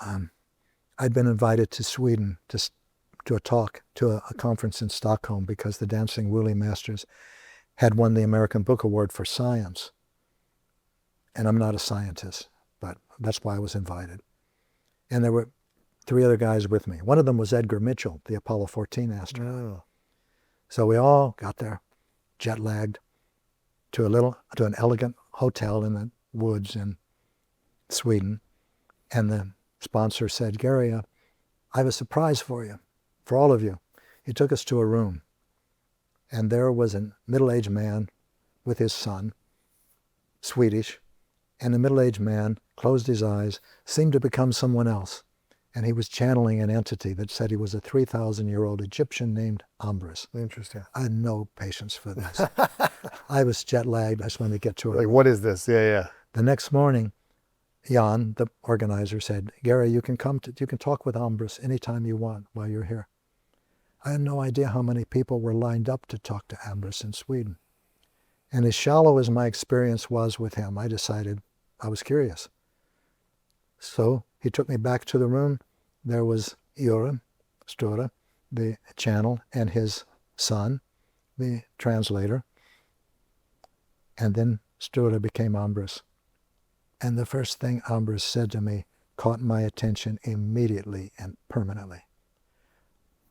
I'd been invited to Sweden to a talk, to a conference in Stockholm, because the Dancing Woolly Masters had won the American Book Award for science. And I'm not a scientist, but that's why I was invited. And there were 3 other guys with me. One of them was Edgar Mitchell, the Apollo 14 astronaut. Oh. So we all got there, jet-lagged, to an elegant hotel in the woods in Sweden. And the sponsor said, Gary, I have a surprise for you, for all of you. He took us to a room. And there was a middle-aged man with his son, Swedish. And the middle-aged man closed his eyes, seemed to become someone else. And he was channeling an entity that said he was a 3,000-year-old Egyptian named Ombress. Interesting. I had no patience for this. I was jet-lagged. I just wanted to get to it. Like, what is this? Yeah. The next morning, Jan, the organizer, said, Gary, you can talk with Ombress anytime you want while you're here. I had no idea how many people were lined up to talk to Ombress in Sweden. And as shallow as my experience was with him, I decided I was curious. So he took me back to the room. There was Sture, the channel, and his son, the translator. And then Sture became Ombress. And the first thing Ombress said to me caught my attention immediately and permanently.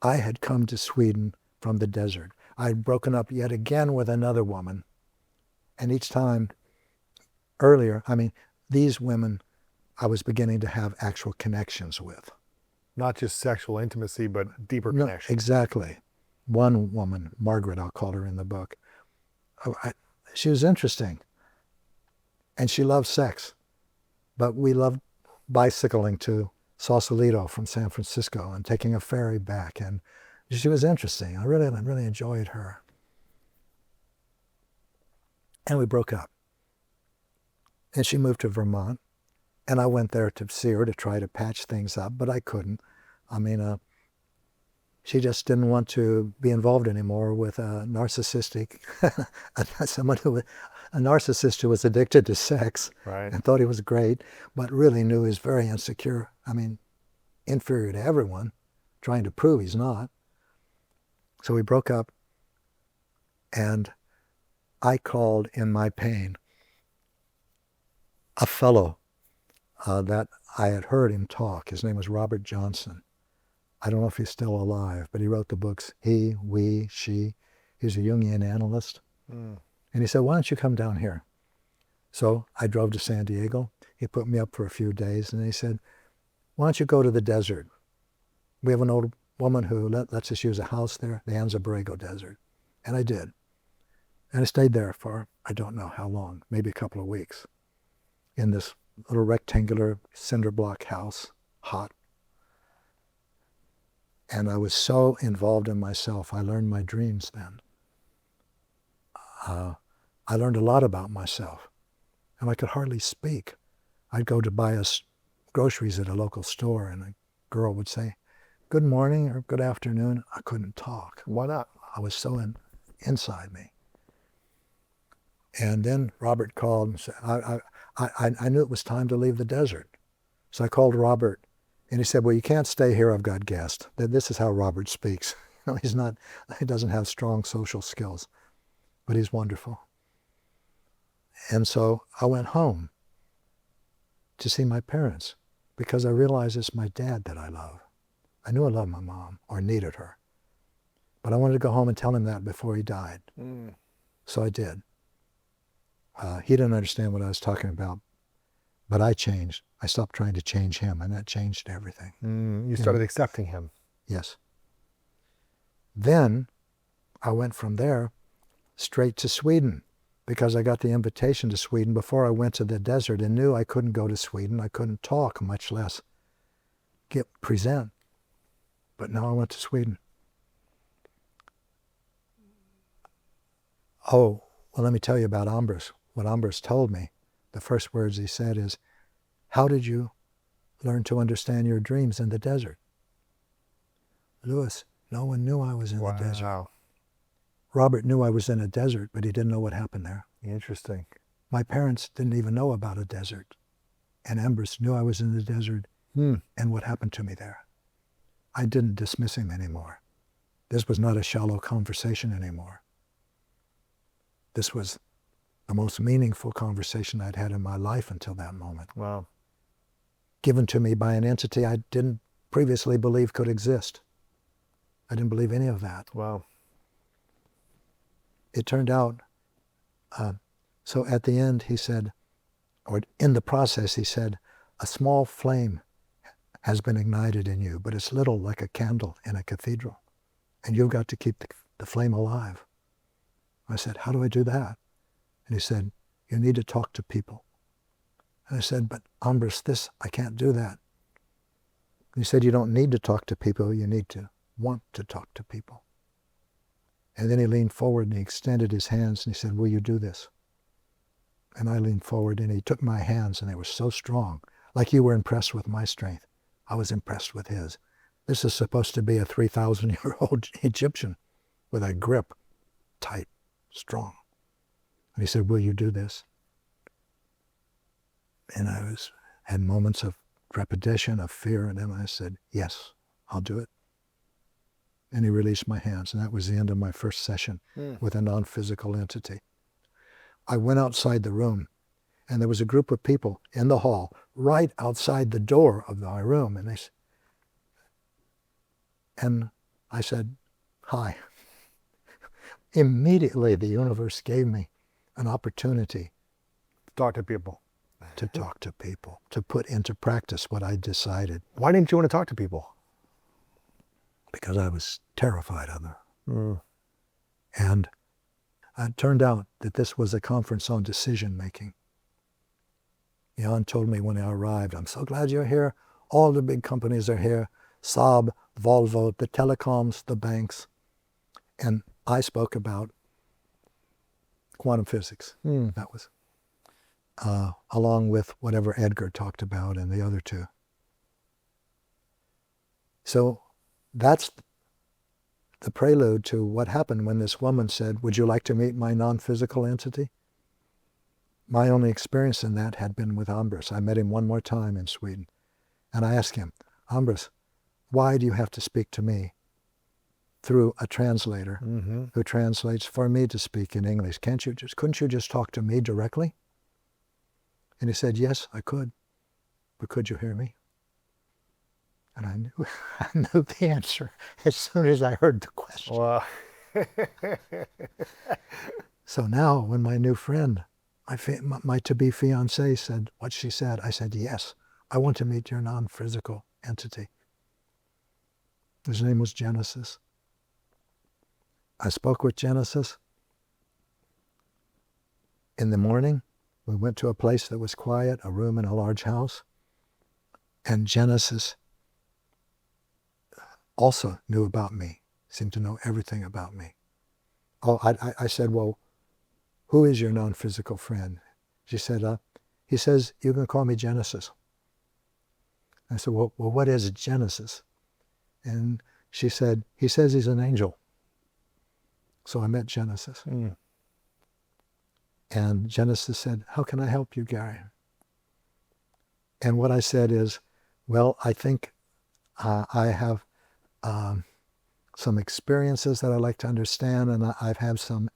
I had come to Sweden from the desert. I had broken up yet again with another woman. And each time earlier, these women I was beginning to have actual connections with. Not just sexual intimacy, but deeper No, connection. exactly. One woman, Margaret, I'll call her in the book, she was interesting. And she loved sex. But we loved bicycling to Sausalito from San Francisco and taking a ferry back. And she was interesting. I really enjoyed her. And we broke up. And she moved to Vermont. And I went there to see her to try to patch things up, but I couldn't. She just didn't want to be involved anymore with a narcissistic, a narcissist who was addicted to sex, right, and thought he was great, but really knew he was very insecure. Inferior to everyone, trying to prove he's not. So we broke up, and I called in my pain a fellow that I had heard him talk. His name was Robert Johnson. I don't know if he's still alive, but he wrote the books He, We, She. He's a Jungian analyst. And he said, why don't you come down here? So I drove to San Diego. He put me up for a few days, and he said, why don't you go to the desert? We have an old woman who lets us use a house there, the Anza Borrego Desert. And I did. And I stayed there for, I don't know how long, maybe a couple of weeks, in this little rectangular cinder block house, hot. And I was so involved in myself. I learned my dreams then. I learned a lot about myself. And I could hardly speak. I'd go to buy us groceries at a local store, and a girl would say, good morning or good afternoon. I couldn't talk. Why not? I was so inside me. And then Robert called and said, I knew it was time to leave the desert. So I called Robert, and he said, well, you can't stay here. I've got guests. This is how Robert speaks. He doesn't have strong social skills, but he's wonderful. And so I went home to see my parents because I realized it's my dad that I love. I knew I loved my mom or needed her, but I wanted to go home and tell him that before he died. So I did. He didn't understand what I was talking about, but I changed. I stopped trying to change him, and that changed everything. You started accepting him. Yes. Then I went from there straight to Sweden because I got the invitation to Sweden before I went to the desert and knew I couldn't go to Sweden. I couldn't talk, much less present. But now I went to Sweden. Oh, well, let me tell you about Ombress. What Ombress told me, the first words he said is, how did you learn to understand your dreams in the desert? Louis, no one knew I was in the desert. Robert knew I was in a desert, but he didn't know what happened there. Interesting. My parents didn't even know about a desert. And Ombress knew I was in the desert and what happened to me there. I didn't dismiss him anymore. This was not a shallow conversation anymore. This was the most meaningful conversation I'd had in my life until that moment. Wow. Given to me by an entity I didn't previously believe could exist. I didn't believe any of that. Wow. It turned out, so at the end he said, or in the process he said, a small flame has been ignited in you, but it's little, like a candle in a cathedral. And you've got to keep the flame alive. I said, how do I do that? And he said, you need to talk to people. And I said, but Ombress, I can't do that. And he said, you don't need to talk to people, you need to want to talk to people. And then he leaned forward and he extended his hands and he said, will you do this? And I leaned forward and he took my hands and they were so strong, like you were impressed with my strength. I was impressed with his. This is supposed to be a 3,000-year-old Egyptian with a grip, tight, strong. And he said, will you do this? And had moments of trepidation, of fear, and then I said, yes, I'll do it. And he released my hands, and that was the end of my first session with a non-physical entity. I went outside the room, and there was a group of people in the hall, right outside the door of my room, and I said, hi. Immediately, the universe gave me an opportunity Talk to people. to talk to people, to put into practice what I decided, Why didn't you want to talk to people? because I was terrified of them. And it turned out that this was a conference on decision making. Jan told me when I arrived, I'm so glad you're here. All the big companies are here. Saab, Volvo, the telecoms, the banks. And I spoke about quantum physics. That was, along with whatever Edgar talked about and the other two. So that's the prelude to what happened when this woman said, would you like to meet my non-physical entity? My only experience in that had been with Ombress. I met him one more time in Sweden. And I asked him, Ombress, why do you have to speak to me through a translator who translates for me to speak in English? Couldn't you just talk to me directly? And he said, yes, I could. But could you hear me? And I knew the answer as soon as I heard the question. Wow. So now when my new friend, my to-be fiancée said what she said, I said, yes, I want to meet your non-physical entity. His name was Genesis. I spoke with Genesis. In the morning, we went to a place that was quiet, a room in a large house. And Genesis also knew about me, seemed to know everything about me. Oh, I said, well, who is your non-physical friend? She said, he says, you can call me Genesis. I said, well, what is Genesis? And she said, he says he's an angel. So I met Genesis. And Genesis said, how can I help you, Gary? And what I said is, well, I think I have some experiences that I'd like to understand, and I've had some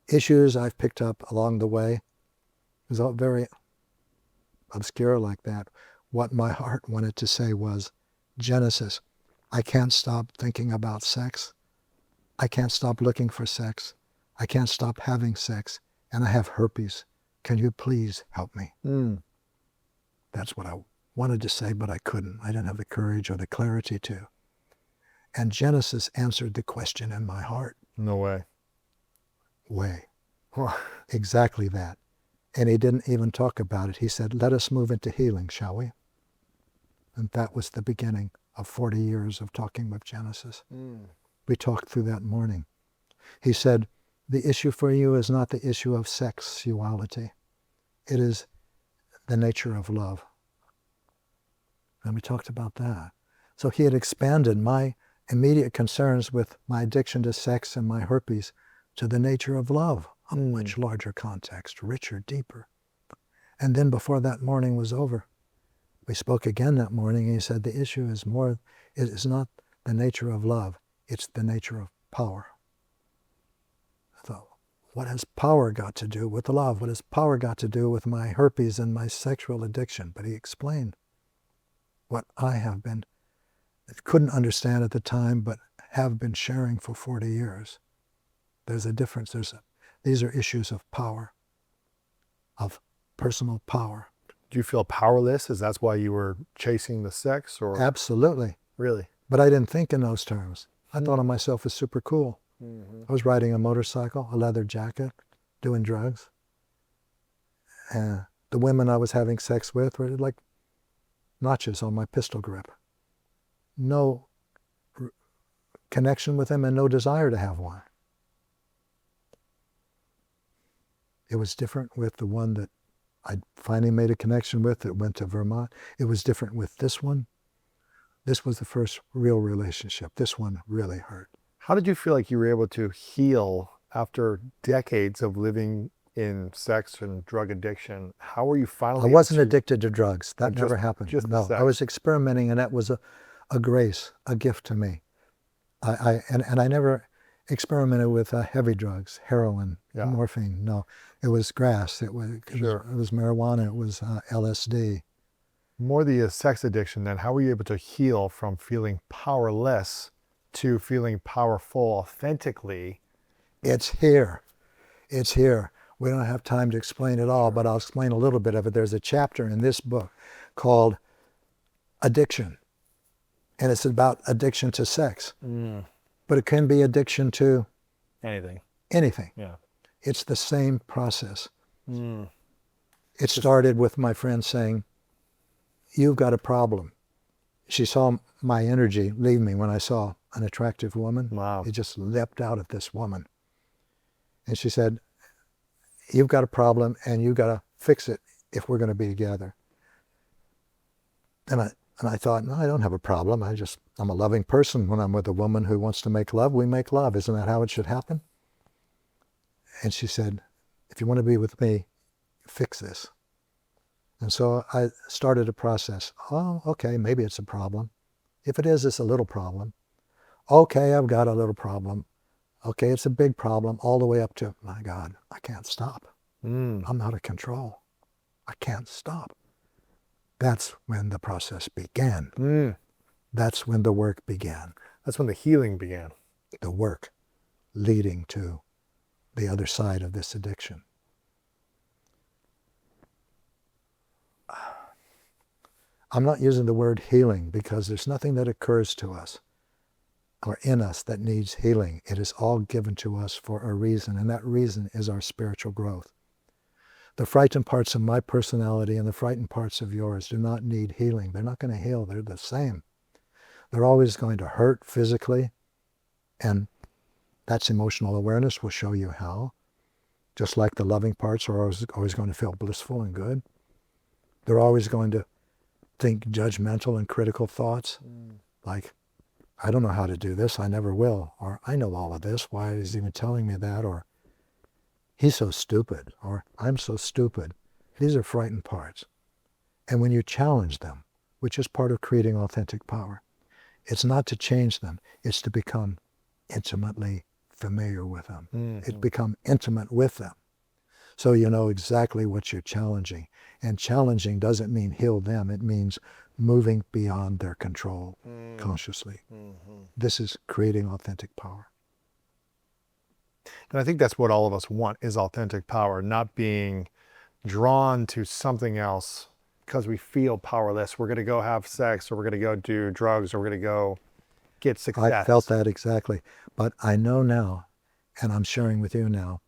issues I've picked up along the way. It was all very obscure like that. What my heart wanted to say was, Genesis, I can't stop thinking about sex. I can't stop looking for sex. I can't stop having sex, and I have herpes. Can you please help me? That's what I wanted to say, but I couldn't. I didn't have the courage or the clarity to. And Genesis answered the question in my heart. No way. Exactly that. And he didn't even talk about it. He said, let us move into healing, shall we? And that was the beginning of 40 years of talking with Genesis. We talked through that morning. He said, the issue for you is not the issue of sexuality. It is the nature of love. And we talked about that. So he had expanded my immediate concerns with my addiction to sex and my herpes to the nature of love, a much larger context, richer, deeper. And then before that morning was over, we spoke again that morning, and he said the issue is it is not the nature of love, it's the nature of power. I thought, what has power got to do with love? What has power got to do with my herpes and my sexual addiction? But he explained what I couldn't understand at the time, but have been sharing for 40 years. There's a difference. These are issues of power, of personal power. Do you feel powerless? Is that why you were chasing the sex? Or Absolutely. Really? But I didn't think in those terms. I thought of myself as super cool. I was riding a motorcycle, a leather jacket, doing drugs. And the women I was having sex with were like notches on my pistol grip. No connection with them and no desire to have one. It was different with the one that I finally made a connection with that went to Vermont. It was different with this one. This was the first real relationship. This one really hurt. How did you feel like you were able to heal after decades of living in sex and drug addiction. How were you finally? I wasn't addicted to drugs. That just- never happened. just the No, sex. I was experimenting, and that was a grace, a gift to me. And I never experimented with heavy drugs, heroin, Yeah. morphine. No, it was grass. It was marijuana. It was LSD. More the sex addiction, then how were you able to heal from feeling powerless to feeling powerful authentically? It's here. It's here. We don't have time to explain it all, but I'll explain a little bit of it. There's a chapter in this book called Addiction, and it's about addiction to sex. But it can be addiction to Anything. anything. Yeah. It's the same process. It started with my friend saying, "You've got a problem." She saw my energy leave me when I saw an attractive woman. Wow. It just leapt out at this woman. And she said, "You've got a problem, and you've got to fix it if we're going to be together." And I thought, no, I don't have a problem. I'm a loving person. When I'm with a woman who wants to make love, we make love. Isn't that how it should happen? And she said, "If you want to be with me, fix this." And so I started a process. Oh, okay, maybe it's a problem. If it is, it's a little problem. Okay, I've got a little problem. Okay, it's a big problem, all the way up to, my God, I can't stop. I'm out of control. I can't stop. That's when the process began. That's when the work began. That's when the healing began. The work leading to the other side of this addiction. I'm not using the word healing because there's nothing that occurs to us or in us that needs healing. It is all given to us for a reason, and that reason is our spiritual growth. The frightened parts of my personality and the frightened parts of yours do not need healing. They're not going to heal. They're the same. They're always going to hurt physically, and that's emotional awareness will show you how. Just like the loving parts are always going to feel blissful and good. They're always going to think judgmental and critical thoughts, like, I don't know how to do this, I never will, or I know all of this, why is he even telling me that, or he's so stupid, or I'm so stupid. These are frightened parts. And when you challenge them, which is part of creating authentic power, it's not to change them, it's to become intimately familiar with them. It's become intimate with them. So you know exactly what you're challenging. And challenging doesn't mean heal them, it means moving beyond their control consciously. This is creating authentic power. And I think that's what all of us want, is authentic power, not being drawn to something else because we feel powerless. We're going to go have sex, or we're going to go do drugs, or we're going to go get success. I felt that exactly. But I know now, and I'm sharing with you now,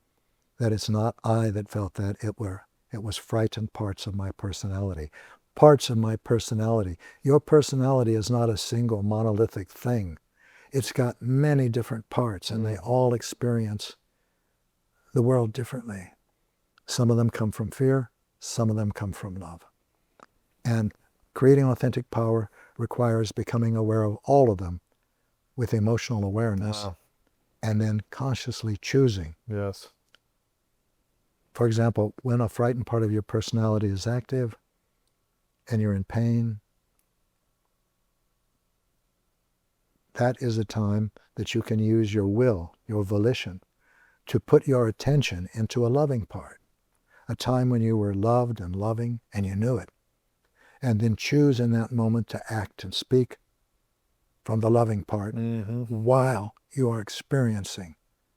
that it's not I that felt that, it was frightened parts of my personality. Parts of my personality. Your personality is not a single monolithic thing. It's got many different parts, and they all experience the world differently. Some of them come from fear, some of them come from love. And creating authentic power requires becoming aware of all of them with emotional awareness, and then consciously choosing. Yes. For example, when a frightened part of your personality is active and you're in pain, that is a time that you can use your will, your volition, to put your attention into a loving part, a time when you were loved and loving and you knew it, and then choose in that moment to act and speak from the loving part while you are experiencing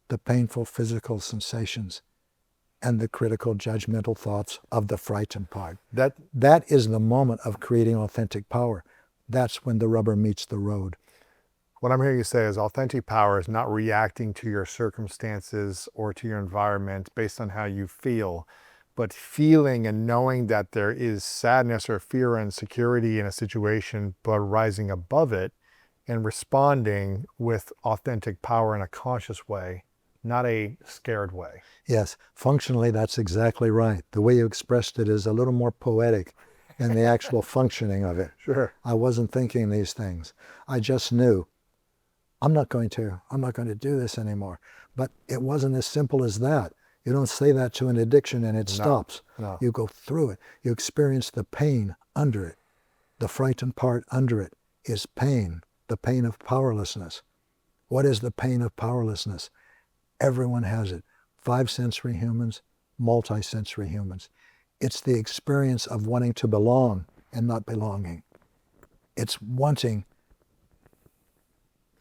the painful physical sensations and the critical judgmental thoughts of the frightened part. That is the moment of creating authentic power. That's when the rubber meets the road. What I'm hearing you say is authentic power is not reacting to your circumstances or to your environment based on how you feel, but feeling and knowing that there is sadness or fear or insecurity in a situation, but rising above it and responding with authentic power in a conscious way, not a scared way. Yes, functionally that's exactly right. The way you expressed it is a little more poetic than the actual functioning of it. Sure. I wasn't thinking these things. I just knew, I'm not going to do this anymore. But it wasn't as simple as that. You don't say that to an addiction and it stops. No. You go through it. You experience the pain under it. The frightened part under it is pain, the pain of powerlessness. What is the pain of powerlessness? Everyone has it. 5 sensory humans, multi-sensory humans. It's the experience of wanting to belong and not belonging. It's wanting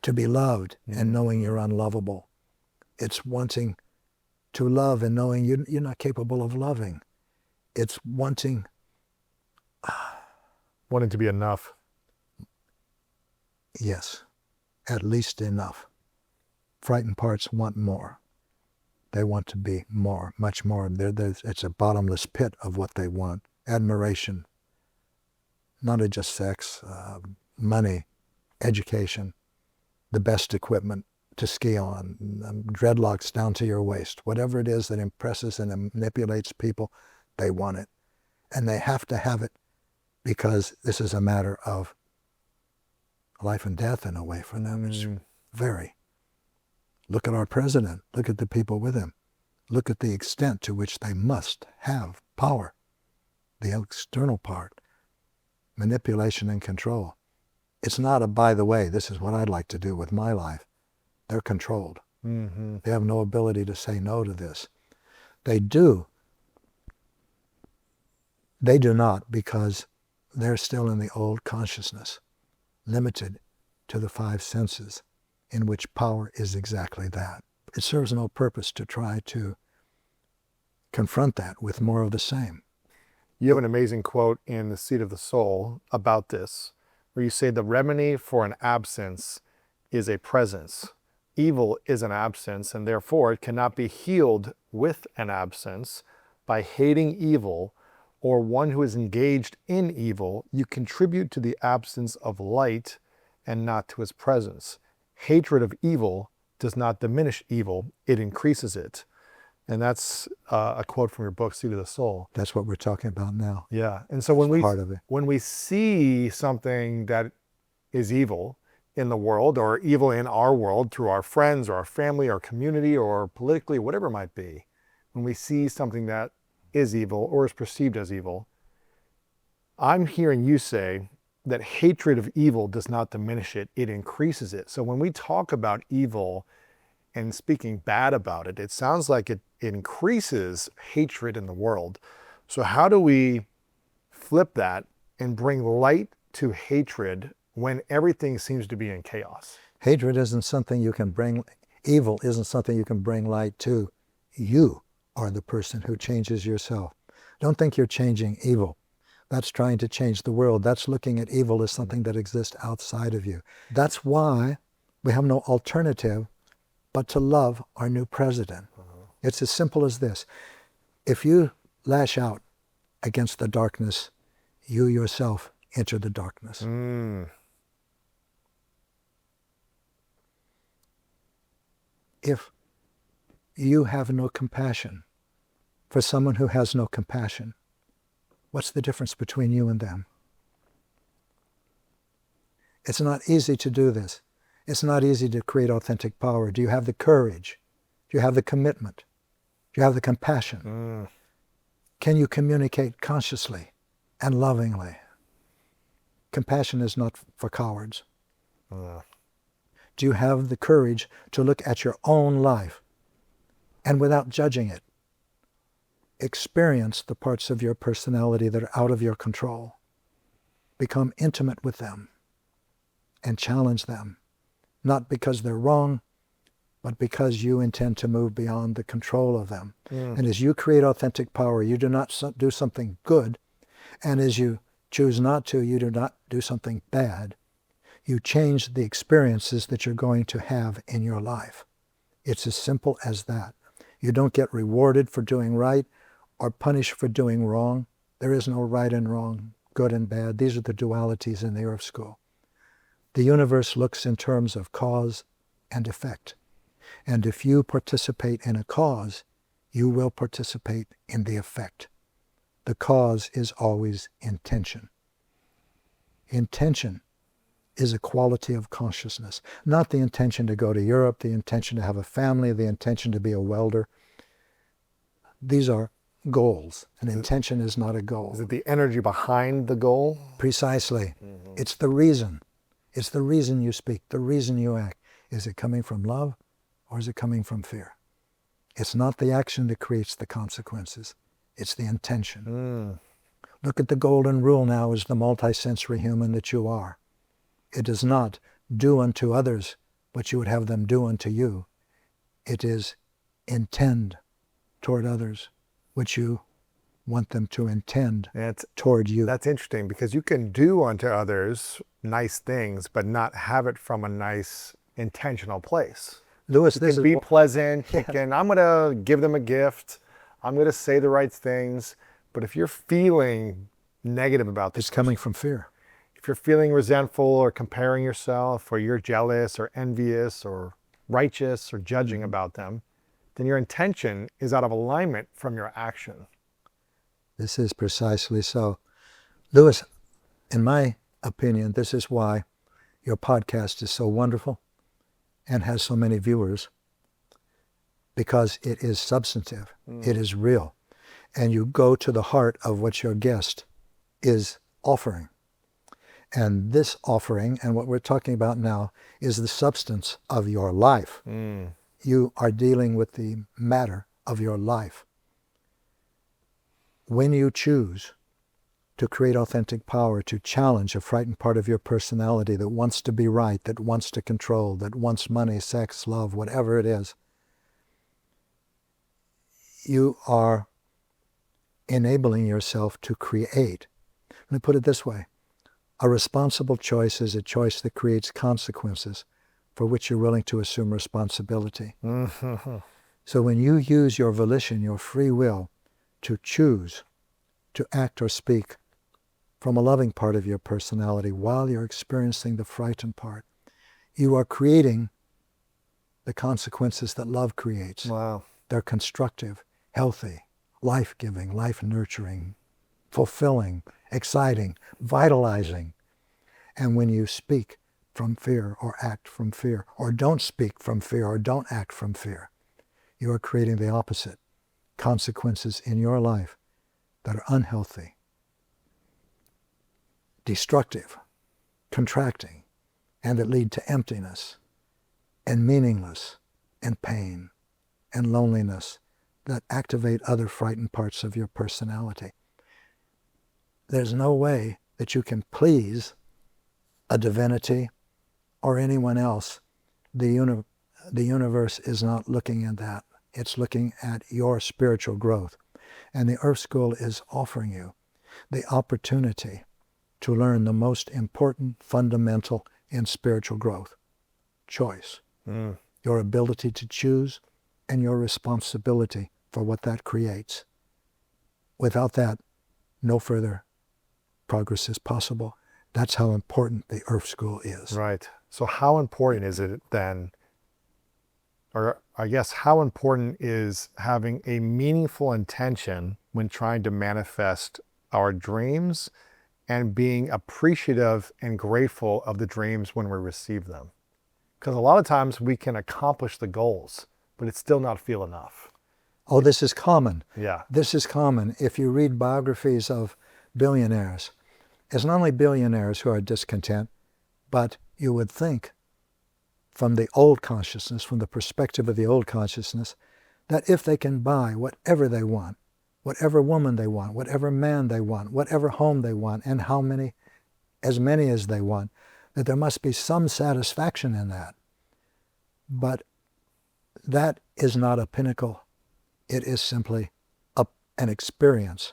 to be loved and knowing you're unlovable. It's wanting to love and knowing you're not capable of loving. It's wanting Wanting to be enough. Yes, at least enough. Frightened parts want more. They want to be more, much more. It's a bottomless pit of what they want. Admiration, not just sex, money, education, the best equipment to ski on, dreadlocks down to your waist. Whatever it is that impresses and manipulates people, they want it. And they have to have it because this is a matter of life and death in a way for them. It's very. Look at our president. Look at the people with him. Look at the extent to which they must have power. The external part, manipulation and control. It's not a, by the way, this is what I'd like to do with my life. They're controlled. They have no ability to say no to this. They do. They do not, because they're still in the old consciousness, limited to the 5 senses, in which power is exactly that. It serves no purpose to try to confront that with more of the same. You have an amazing quote in The Seat of the Soul about this, where you say the remedy for an absence is a presence. Evil is an absence, and therefore it cannot be healed with an absence. By hating evil, or one who is engaged in evil, you contribute to the absence of light and not to its presence. Hatred of evil does not diminish evil, it increases it. And that's a quote from your book, Seat of the Soul. That's what we're talking about now. Yeah. And so when part of it. when we see something that is evil in the world, or evil in our world through our friends or our family or community or politically, whatever it might be, when we see something that is evil or is perceived as evil, I'm hearing you say that hatred of evil does not diminish it, it increases it. So when we talk about evil and speaking bad about it, it sounds like it increases hatred in the world. So how do we flip that and bring light to hatred when everything seems to be in chaos? Hatred isn't something you can bring, evil isn't something you can bring light to. You are the person who changes yourself. Don't think you're changing evil. That's trying to change the world. That's looking at evil as something that exists outside of you. That's why we have no alternative but to love our new president. It's as simple as this. If you lash out against the darkness, you yourself enter the darkness. If you have no compassion for someone who has no compassion, what's the difference between you and them? It's not easy to do this. It's not easy to create authentic power. Do you have the courage? Do you have the commitment? Do you have the compassion? Can you communicate consciously and lovingly? Compassion is not for cowards. Do you have the courage to look at your own life and without judging it, experience the parts of your personality that are out of your control? Become intimate with them and challenge them, not because they're wrong, but because you intend to move beyond the control of them. And as you create authentic power, you do not do something good, and as you choose not to, you do not do something bad. You change the experiences that you're going to have in your life. It's as simple as that. You don't get rewarded for doing right or punished for doing wrong. There is no right and wrong, good and bad. These are the dualities in the Earth School. The universe looks in terms of cause and effect. And if you participate in a cause, you will participate in the effect. The cause is always intention. Intention is a quality of consciousness, not the intention to go to Europe, the intention to have a family, the intention to be a welder. These are goals. An intention is not a goal. Is it the energy behind the goal? Precisely. It's the reason. It's the reason you speak, the reason you act. Is it coming from love or is it coming from fear? It's not the action that creates the consequences. It's the intention. Look at the golden rule now as the multisensory human that you are. It does not do unto others what you would have them do unto you. It is intend toward others what you want them to intend toward you. That's interesting, because you can do unto others nice things, but not have it from a nice intentional place. Lewis, You this can is be pleasant. You can, I'm going to give them a gift. I'm going to say the right things. But if you're feeling negative about this, it's coming from fear. if you're feeling resentful or comparing yourself, or you're jealous or envious or righteous or judging about them, then your intention is out of alignment from your action. This is precisely so. Lewis, in my opinion, this is why your podcast is so wonderful and has so many viewers, because it is substantive, it is real, and you go to the heart of what your guest is offering. And this offering, and what we're talking about now, is the substance of your life. You are dealing with the matter of your life. When you choose to create authentic power, to challenge a frightened part of your personality that wants to be right, that wants to control, that wants money, sex, love, whatever it is, you are enabling yourself to create. Let me put it this way. A responsible choice is a choice that creates consequences for which you're willing to assume responsibility. So when you use your volition, your free will, to choose to act or speak from a loving part of your personality while you're experiencing the frightened part, you are creating the consequences that love creates. Wow. They're constructive, healthy, life-giving, life-nurturing, fulfilling, exciting, vitalizing. And when you speak from fear or act from fear, or don't speak from fear or don't act from fear, you are creating the opposite. Consequences in your life that are unhealthy, destructive, contracting, and that lead to emptiness and meaningless and pain and loneliness, that activate other frightened parts of your personality. There's no way that you can please a divinity or anyone else. The universe is not looking at that. It's looking at your spiritual growth. And the Earth School is offering you the opportunity to learn the most important fundamental in spiritual growth: choice. Your ability to choose and your responsibility for what that creates. Without that, no further progress is possible. That's how important the Earth School is. Right. So how important is it then, or I guess how important is having a meaningful intention when trying to manifest our dreams, and being appreciative and grateful of the dreams when we receive them? Because a lot of times we can accomplish the goals, but it still not feel enough. Oh, this is common. Yeah. This is common. If you read biographies of billionaires, it's not only billionaires who are discontent, but you would think from the old consciousness, from the perspective of the old consciousness, that if they can buy whatever they want, whatever woman they want, whatever man they want, whatever home they want, and as many as they want, that there must be some satisfaction in that. But that is not a pinnacle. It is simply an experience.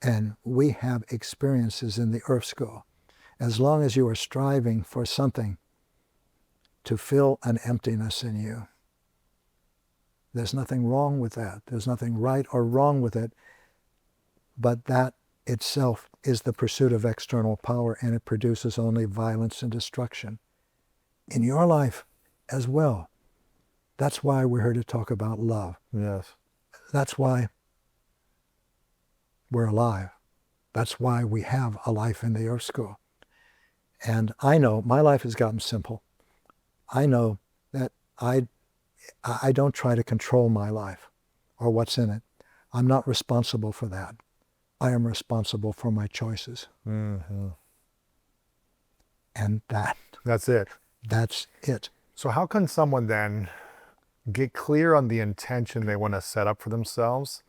And we have experiences in the Earth School. As long as you are striving for something to fill an emptiness in you, there's nothing wrong with that. There's nothing right or wrong with it. But that itself is the pursuit of external power, and it produces only violence and destruction in your life as well. That's why we're here to talk about love. Yes. That's why we're alive. That's why we have a life in the Earth School. And I know my life has gotten simple. I know that I don't try to control my life or what's in it. I'm not responsible for that. I am responsible for my choices. Mm-hmm. And That's it. that's it. So how can someone then get clear on the intention they want to set up for themselves?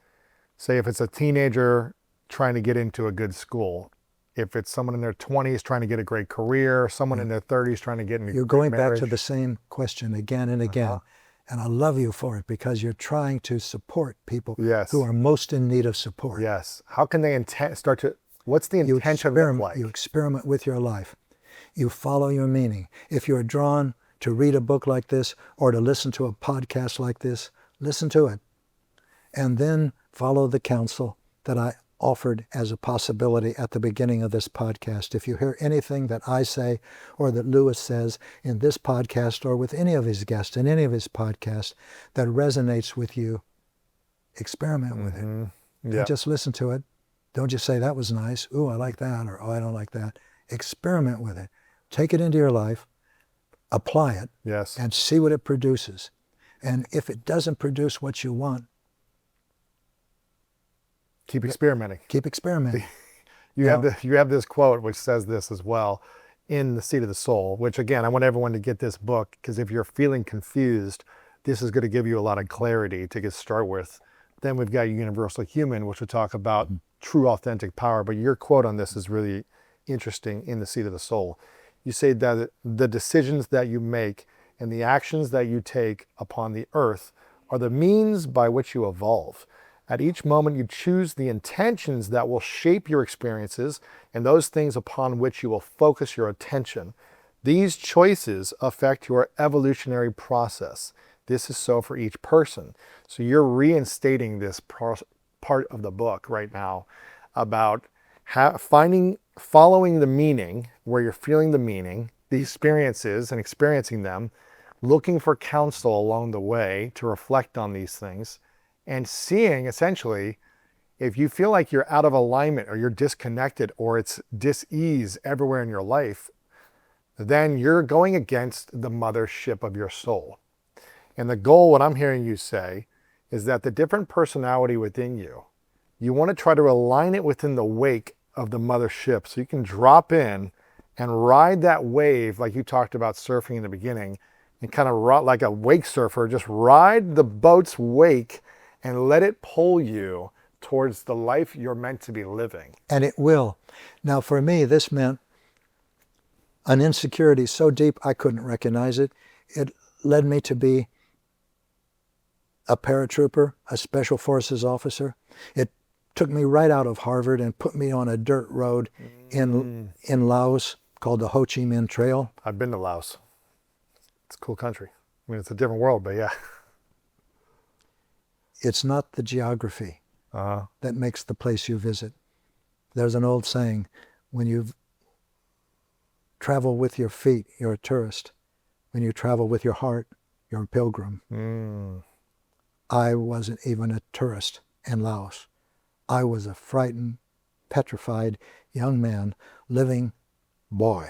Say if it's a teenager trying to get into a good school, if it's someone in their 20s trying to get a great career, someone in their 30s trying to get into You're a great going back marriage. to the same question again and again. And I love you for it because you're trying to support people Yes. who are most in need of support. Yes. How can they start to, what's the You intention look like? you experiment with your life. You follow your meaning. If you're drawn to read a book like this or to listen to a podcast like this, listen to it. And then follow the counsel that I offered as a possibility at the beginning of this podcast. If you hear anything that I say or that Lewis says in this podcast or with any of his guests in any of his podcasts that resonates with you, experiment with it. Yeah. Don't just listen to it. Don't just say, that was nice. Ooh, I like that. Or, oh, I don't like that. Experiment with it. Take it into your life, apply it, Yes. and see what it produces. And if it doesn't produce what you want, Keep experimenting. keep experimenting. You have this quote which says this as well in The Seat of the Soul, which again, I want everyone to get this book because if you're feeling confused, this is going to give you a lot of clarity to get started with. Then we've got Universal Human, which will talk about true authentic power. But your quote on this is really interesting in The Seat of the Soul. You say that the decisions that you make and the actions that you take upon the earth are the means by which you evolve. At each moment, you choose the intentions that will shape your experiences and those things upon which you will focus your attention. These choices affect your evolutionary process. This is so for each person. So you're reinstating this part of the book right now about following the meaning, where you're feeling the meaning, the experiences and experiencing them, looking for counsel along the way to reflect on these things, and seeing essentially if you feel like you're out of alignment or you're disconnected or it's dis-ease everywhere in your life, then you're going against the mothership of your soul. And the goal, what I'm hearing you say, is that the different personality within you, you want to try to align it within the wake of the mothership so you can drop in and ride that wave like you talked about surfing in the beginning, and kind of like a wake surfer, just ride the boat's wake and let it pull you towards the life you're meant to be living. And it will. Now, for me, this meant an insecurity so deep I couldn't recognize it. It led me to be a paratrooper, a special forces officer. It took me right out of Harvard and put me on a dirt road in Laos called the Ho Chi Minh Trail. I've been to Laos. It's a cool country. I mean, it's a different world, but yeah. It's not the geography that makes the place you visit. There's an old saying, when you travel with your feet, you're a tourist. When you travel with your heart, you're a pilgrim. I wasn't even a tourist in Laos. I was a frightened, petrified young man, living boy,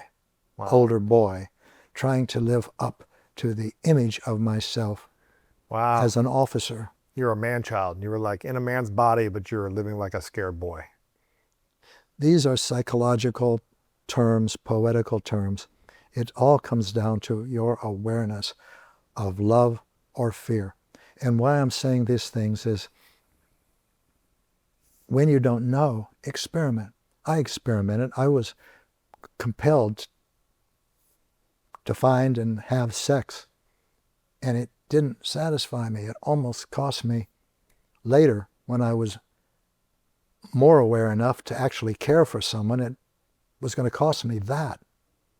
older boy, trying to live up to the image of myself as an officer. You're a man-child. You were like in a man's body, but you're living like a scared boy. These are psychological terms, poetical terms. It all comes down to your awareness of love or fear. And why I'm saying these things is, when you don't know, experiment. I experimented. I was compelled to find and have sex, and it didn't satisfy me. It almost cost me later, when I was more aware enough to actually care for someone, it was going to cost me that,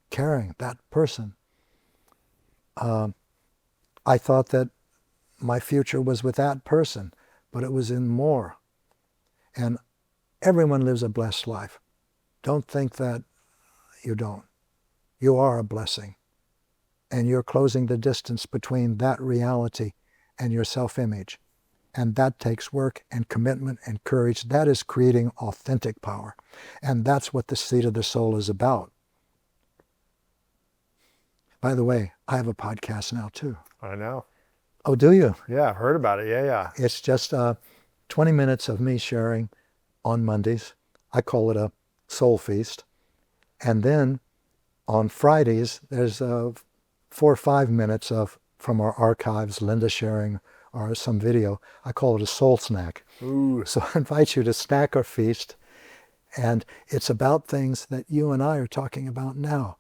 caring that person. I thought that my future was with that person, but it was in more. And everyone lives a blessed life. Don't think that you don't. You are a blessing. And you're closing the distance between that reality and your self-image. And that takes work and commitment and courage. That is creating authentic power. And that's what the Seat of the Soul is about. By the way, I have a podcast now too. I know. Oh, do you? Yeah, I've heard about it. Yeah. It's just 20 minutes of me sharing on Mondays. I call it a soul feast. And then on Fridays, there's 4 or 5 minutes from our archives, Linda sharing or some video. I call it a soul snack. Ooh. So I invite you to snack or feast. And it's about things that you and I are talking about now.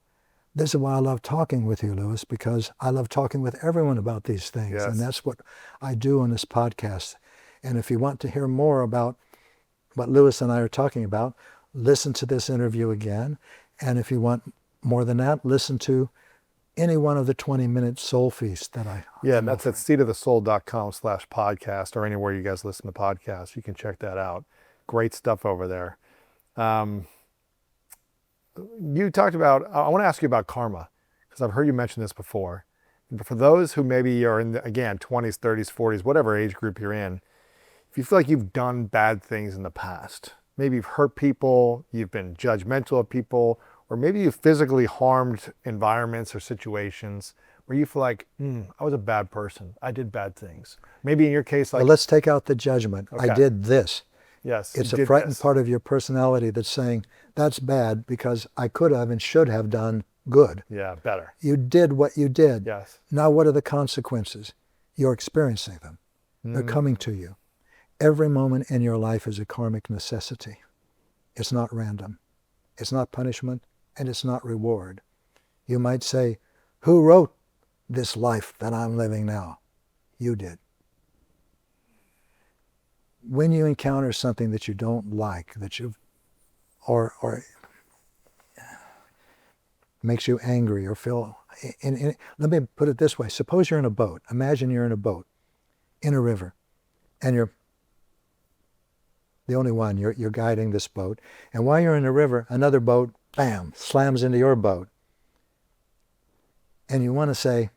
This is why I love talking with you, Lewis, because I love talking with everyone about these things. Yes. And that's what I do on this podcast. And if you want to hear more about what Lewis and I are talking about, listen to this interview again. And if you want more than that, listen to any one of the 20-minute soul feasts that I Yeah, and that's at seatofthesoul.com/podcast, or anywhere you guys listen to podcasts. You can check that out. Great stuff over there. You talked about, I want to ask you about karma, because I've heard you mention this before. But for those who maybe are in, again, 20s, 30s, 40s, whatever age group you're in, if you feel like you've done bad things in the past, maybe you've hurt people, you've been judgmental of people, or maybe you've physically harmed environments or situations where you feel like, I was a bad person. I did bad things. Maybe in your case, like... Well, let's take out the judgment. Okay. I did this. Yes. It's you a did frightened this. part of your personality that's saying, that's bad because I could have and should have done good. Yeah, better. You did what you did. Yes. Now what are the consequences? You're experiencing them. They're coming to you. Every moment in your life is a karmic necessity. It's not random. It's not punishment, and it's not reward. You might say, who wrote this life that I'm living now? You did. When you encounter something that you don't like, that you, or makes you angry or feel, let me put it this way. Suppose you're in a boat. Imagine you're in a boat, in a river, and you're the only one. You're guiding this boat. And while you're in the river, another boat, bam, slams into your boat. And you want to say,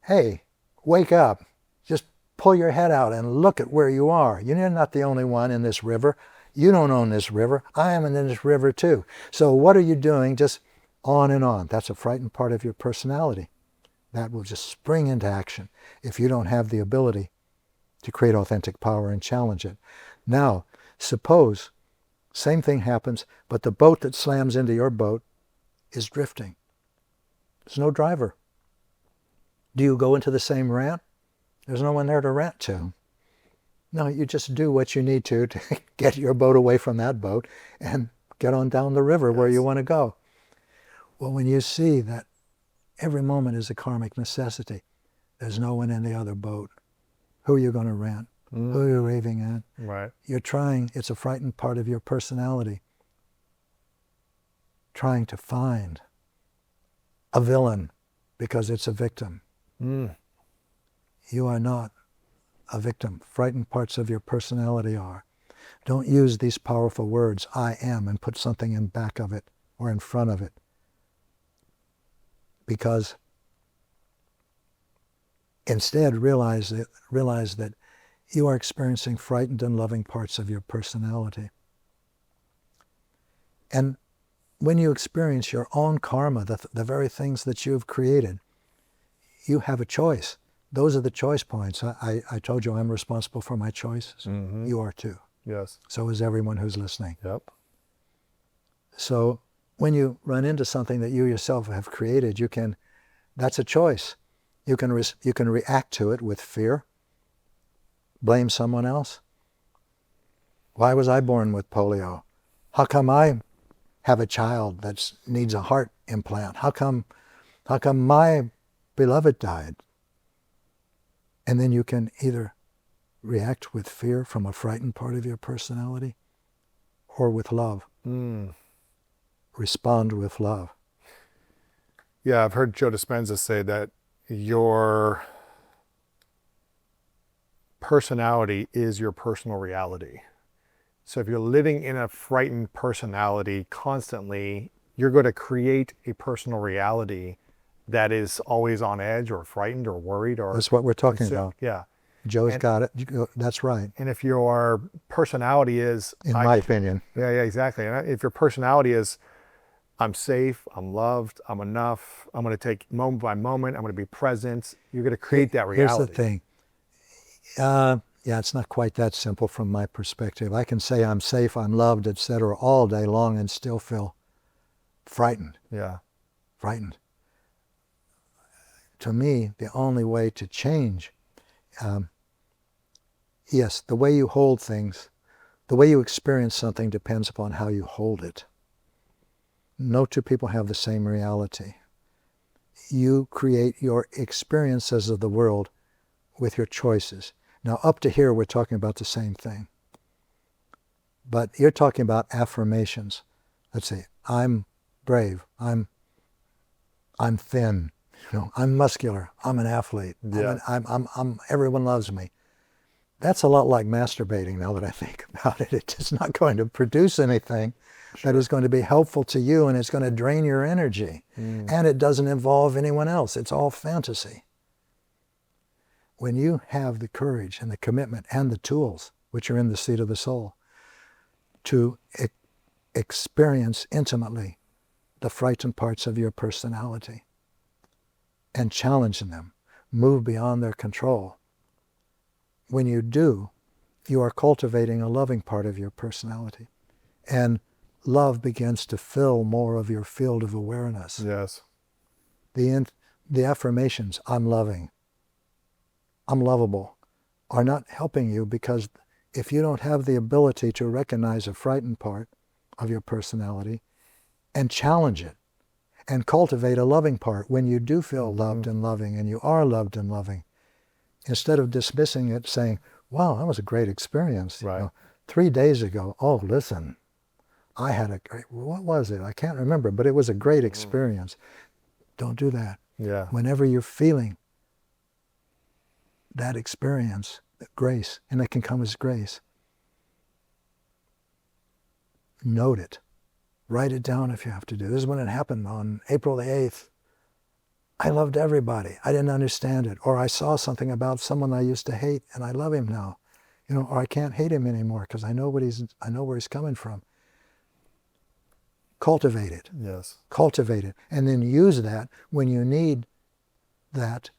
hey, wake up. Just pull your head out and look at where you are. You're not the only one in this river. You don't own this river. I am in this river too. So what are you doing? Just on and on. That's a frightened part of your personality. That will just spring into action if you don't have the ability to create authentic power and challenge it. Now, suppose same thing happens, but the boat that slams into your boat is drifting. There's no driver. Do you go into the same rant? There's no one there to rant to. No, you just do what you need to get your boat away from that boat and get on down the river where you want to go. Well, when you see that every moment is a karmic necessity, there's no one in the other boat. Who are you going to rant? Who are you raving at? Right. You're trying, it's a frightened part of your personality, trying to find a villain because it's a victim. You are not a victim. Frightened parts of your personality are. Don't use these powerful words, I am, and put something in back of it or in front of it. Because instead realize that you are experiencing frightened and loving parts of your personality. And when you experience your own karma, the very things that you've created, you have a choice. Those are the choice points. I told you I'm responsible for my choices. You are too. Yes. So is everyone who's listening. Yep. So when you run into something that you yourself have created, that's a choice. You can react to it with fear, blame someone else. Why was I born with polio? How come I have a child that needs a heart implant? How come my beloved died? And then you can either react with fear from a frightened part of your personality or with love. Respond with love. Yeah, I've heard Joe Dispenza say that your personality is your personal reality. So if you're living in a frightened personality constantly, you're going to create a personal reality that is always on edge or frightened or worried or... That's what we're talking about. Yeah. Joe's got it. That's right. And if your personality is... In my opinion. Yeah, exactly. And if your personality is, I'm safe, I'm loved, I'm enough, I'm going to take moment by moment, I'm going to be present, you're going to create that reality. Here's the thing. Yeah, it's not quite that simple from my perspective. I can say I'm safe, I'm loved, etc. all day long and still feel frightened. Yeah. Frightened. To me, the only way to change, yes, the way you hold things, the way you experience something depends upon how you hold it. No two people have the same reality. You create your experiences of the world with your choices. Now, up to here, we're talking about the same thing. But you're talking about affirmations. Let's say, I'm brave, I'm thin, I'm muscular, I'm an athlete, Yeah. everyone loves me. That's a lot like masturbating now that I think about it. It's not going to produce anything that is going to be helpful to you, and it's going to drain your energy. And it doesn't involve anyone else. It's all fantasy. When you have the courage and the commitment and the tools, which are in the seat of the soul, to experience intimately the frightened parts of your personality and challenge them, move beyond their control. When you do, you are cultivating a loving part of your personality. And love begins to fill more of your field of awareness. Yes. The affirmations, I'm loving, I'm lovable, are not helping you, because if you don't have the ability to recognize a frightened part of your personality and challenge it and cultivate a loving part when you do feel loved and loving and you are loved and loving, instead of dismissing it, saying, wow, that was a great experience. Right. 3 days ago, oh, listen, I had a great, what was it? I can't remember, but it was a great experience. Don't do that. Yeah. Whenever you're feeling that experience, grace, and it can come as grace, note it. Write it down if you have to do. This is when it happened on April the 8th. I loved everybody. I didn't understand it. Or I saw something about someone I used to hate and I love him now. Or I can't hate him anymore because I know where he's coming from. Cultivate it. Yes. Cultivate it. And then use that when you need that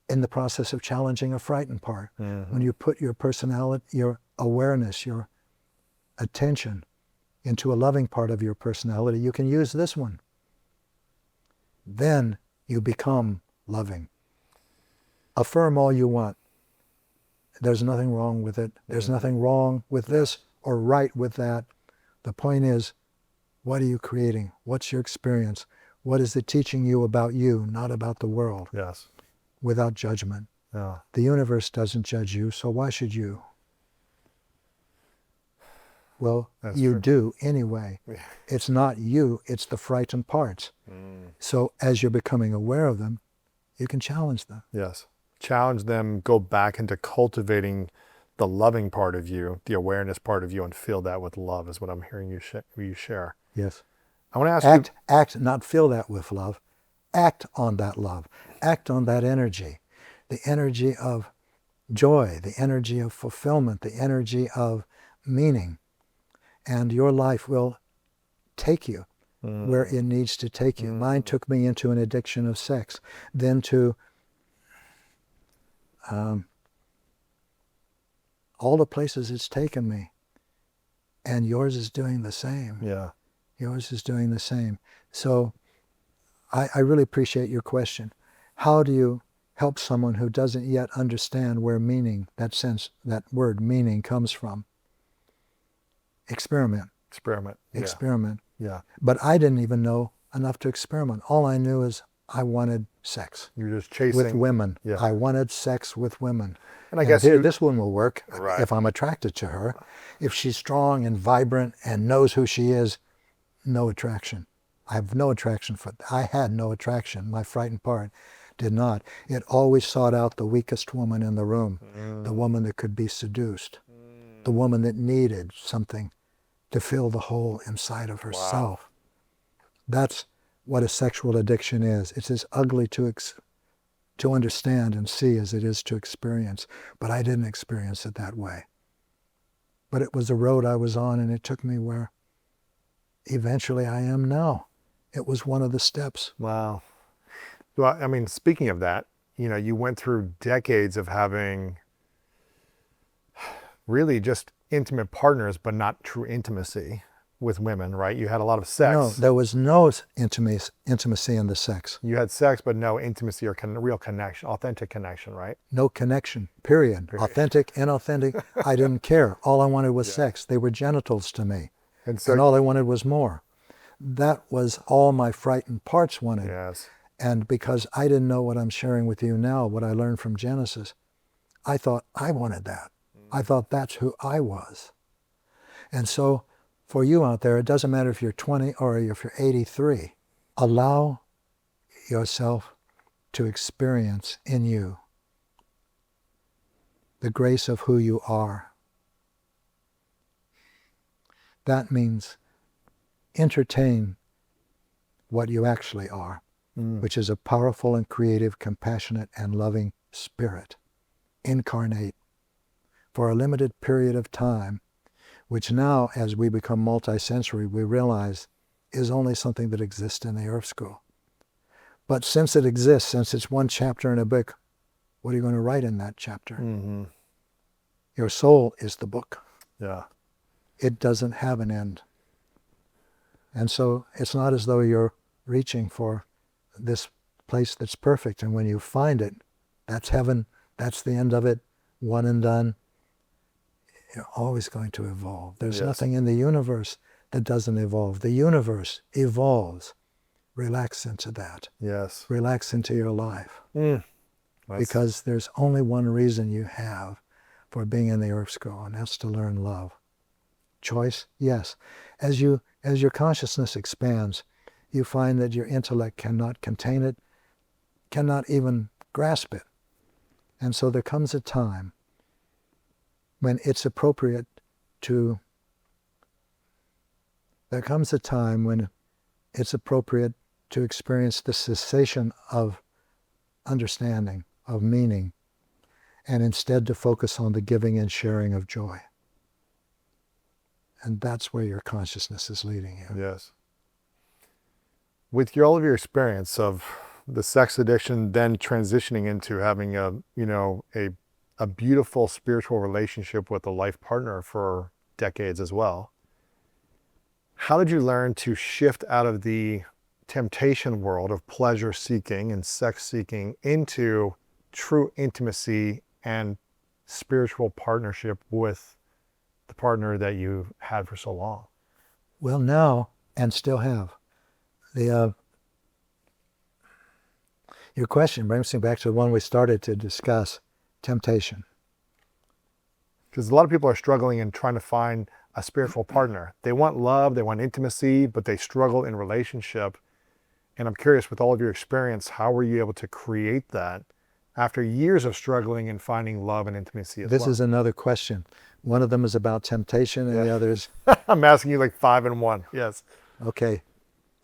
in the process of challenging a frightened part. When you put your personality, your awareness, your attention into a loving part of your personality, you can use this one. Then you become loving. Affirm all you want. There's nothing wrong with it. There's nothing wrong with this or right with that. The point is, what are you creating? What's your experience? What is it teaching you about you, not about the world? Yes. Without judgment. Yeah. The universe doesn't judge you, so why should you? Well, That's you true. do anyway. Yeah. It's not you, it's the frightened parts. So as you're becoming aware of them, you can challenge them. Yes. Challenge them, go back into cultivating the loving part of you, the awareness part of you, and fill that with love is what I'm hearing you share. Yes. I want to ask Act, not fill that with love. Act on that love. Act on that energy. The energy of joy, the energy of fulfillment, the energy of meaning. And your life will take you where it needs to take you. Mine took me into an addiction of sex, then to all the places it's taken me. And yours is doing the same. Yeah. Yours is doing the same. So I really appreciate your question. How do you help someone who doesn't yet understand where meaning, that word meaning comes from? Experiment. Experiment. Yeah. Experiment. Yeah. But I didn't even know enough to experiment. All I knew is I wanted sex You're just chasing with women. Yeah. I wanted sex with women. And I guess this one will work Right. if I'm attracted to her. If she's strong and vibrant and knows who she is, no attraction. I have no attraction I had no attraction. My frightened part did not. It always sought out the weakest woman in the room, the woman that could be seduced, the woman that needed something to fill the hole inside of herself. That's what a sexual addiction is. It's as ugly to understand and see as it is to experience. But I didn't experience it that way. But it was a road I was on, and it took me where eventually I am now. It was one of the steps. Wow. Well, I mean, speaking of that, you went through decades of having really just intimate partners, but not true intimacy with women, right? You had a lot of sex. No, there was no intimacy in the sex. You had sex, but no intimacy or real connection, authentic connection, right? No connection, period. Authentic, inauthentic, I didn't care. All I wanted was sex. They were genitals to me. And so, And all I wanted was more. That was all my frightened parts wanted. yes, And because I didn't know what I'm sharing with you now, what I learned from Genesis, I thought I wanted that. I thought that's who I was. And so for you out there, it doesn't matter if you're 20 or if you're 83, allow yourself to experience in you the grace of who you are. That means entertain what you actually are, which is a powerful and creative, compassionate and loving spirit, incarnate for a limited period of time, which now, as we become multisensory, we realize is only something that exists in the Earth School. But since it exists, since it's one chapter in a book, what are you going to write in that chapter? Mm-hmm. Your soul is the book. Yeah. It doesn't have an end. And so it's not as though you're reaching for this place that's perfect, and when you find it, that's heaven, that's the end of it, one and done. You're always going to evolve. There's nothing in the universe that doesn't evolve. The universe evolves. Relax into that. Yes. Relax into your life. That's- Because there's only one reason you have for being in the Earth School, and that's to learn love. Choice? Yes. As your consciousness expands, you find that your intellect cannot contain it, cannot even grasp it. And so there comes a time when it's appropriate to experience the cessation of understanding, of meaning, and instead to focus on the giving and sharing of joy. And that's where your consciousness is leading you. Yes. With all of your experience of the sex addiction, then transitioning into having a beautiful spiritual relationship with a life partner for decades as well, how did you learn to shift out of the temptation world of pleasure seeking and sex seeking into true intimacy and spiritual partnership with the partner that you had for so long? Well, now, and still have. Your question brings me back to the one we started to discuss, temptation. Because a lot of people are struggling and trying to find a spiritual partner. They want love, they want intimacy, but they struggle in relationship. And I'm curious, with all of your experience, how were you able to create that after years of struggling and finding love and intimacy as well? This is another question. One of them is about temptation, and the other is... I'm asking you like 5 in 1. Yes. Okay.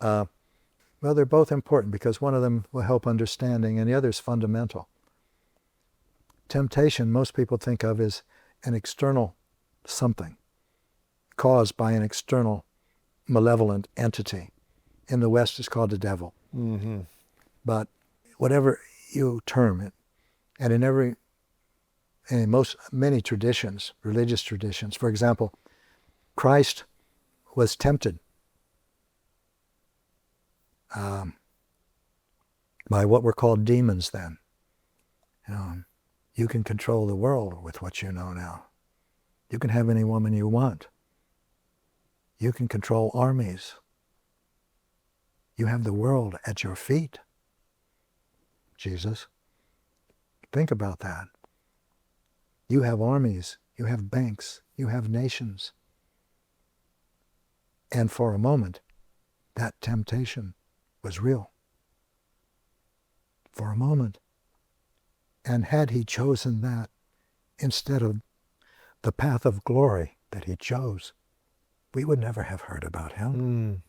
Well, they're both important because one of them will help understanding and the other is fundamental. Temptation, most people think of as an external something caused by an external malevolent entity. In the West, it's called the devil. Mm-hmm. But whatever you term it, and in many traditions, religious traditions, for example, Christ was tempted by what were called demons then. You can control the world with what you know now. You can have any woman you want. You can control armies. You have the world at your feet. Jesus, think about that. You have armies, you have banks, you have nations. And for a moment, that temptation was real. For a moment. And had he chosen that instead of the path of glory that he chose, we would never have heard about him.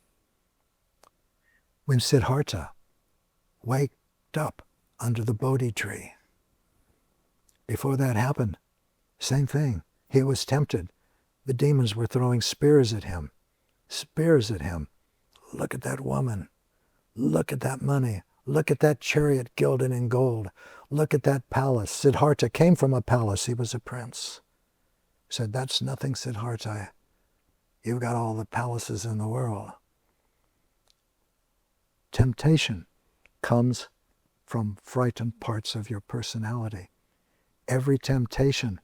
When Siddhartha waked up under the Bodhi tree, before that happened, same thing. He was tempted. The demons were throwing spears at him. Spears at him. Look at that woman. Look at that money. Look at that chariot gilded in gold. Look at that palace. Siddhartha came from a palace. He was a prince. said, "That's nothing, Siddhartha. You've got all the palaces in the world." Temptation comes from frightened parts of your personality. Every temptation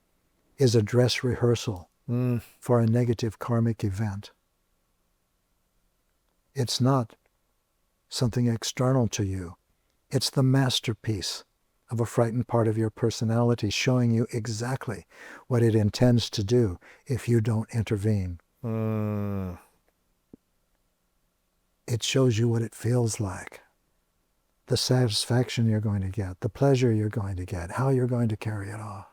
is a dress rehearsal for a negative karmic event. It's not something external to you. It's the masterpiece of a frightened part of your personality showing you exactly what it intends to do if you don't intervene. It shows you what it feels like, the satisfaction you're going to get, the pleasure you're going to get, how you're going to carry it off.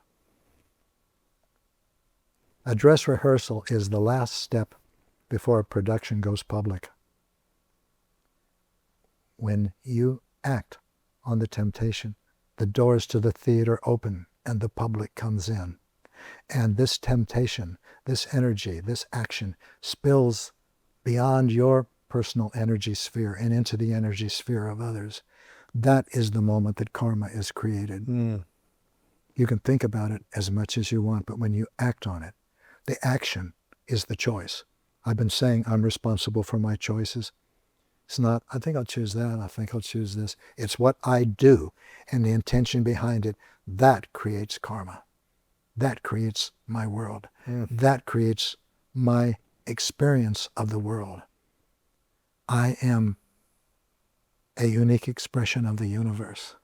A dress rehearsal is the last step before a production goes public. When you act on the temptation, the doors to the theater open and the public comes in. And this temptation, this energy, this action spills beyond your personal energy sphere and into the energy sphere of others. That is the moment that karma is created. You can think about it as much as you want, but when you act on it, the action is the choice. I've been saying I'm responsible for my choices. It's not, I think I'll choose that, I think I'll choose this. It's what I do and the intention behind it. That creates karma. That creates my world. That creates my experience of the world. I am a unique expression of the universe.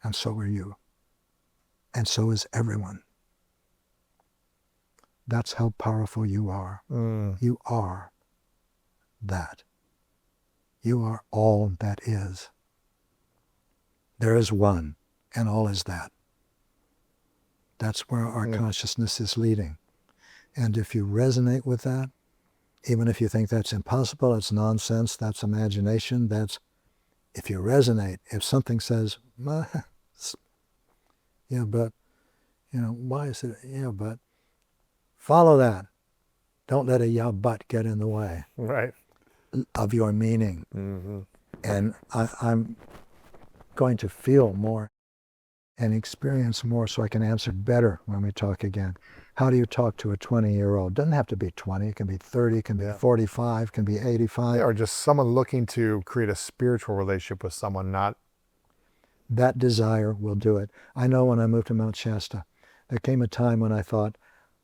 And so are you. And so is everyone. That's how powerful you are. You are that. You are all that is. There is one, and all is that. That's where our consciousness is leading. And if you resonate with that, even if you think that's impossible, it's nonsense, that's imagination, if you resonate, if something says, yeah, but, why is it, yeah, but, follow that. Don't let a yeah, but get in the way. Right. Of your meaning. And I'm going to feel more and experience more so I can answer better when we talk again. How do you talk to a 20-year-old? Doesn't have to be 20, it can be 30, it can be 45, it can be 85. Or just someone looking to create a spiritual relationship with someone, not... That desire will do it. I know when I moved to Mount Shasta, there came a time when I thought,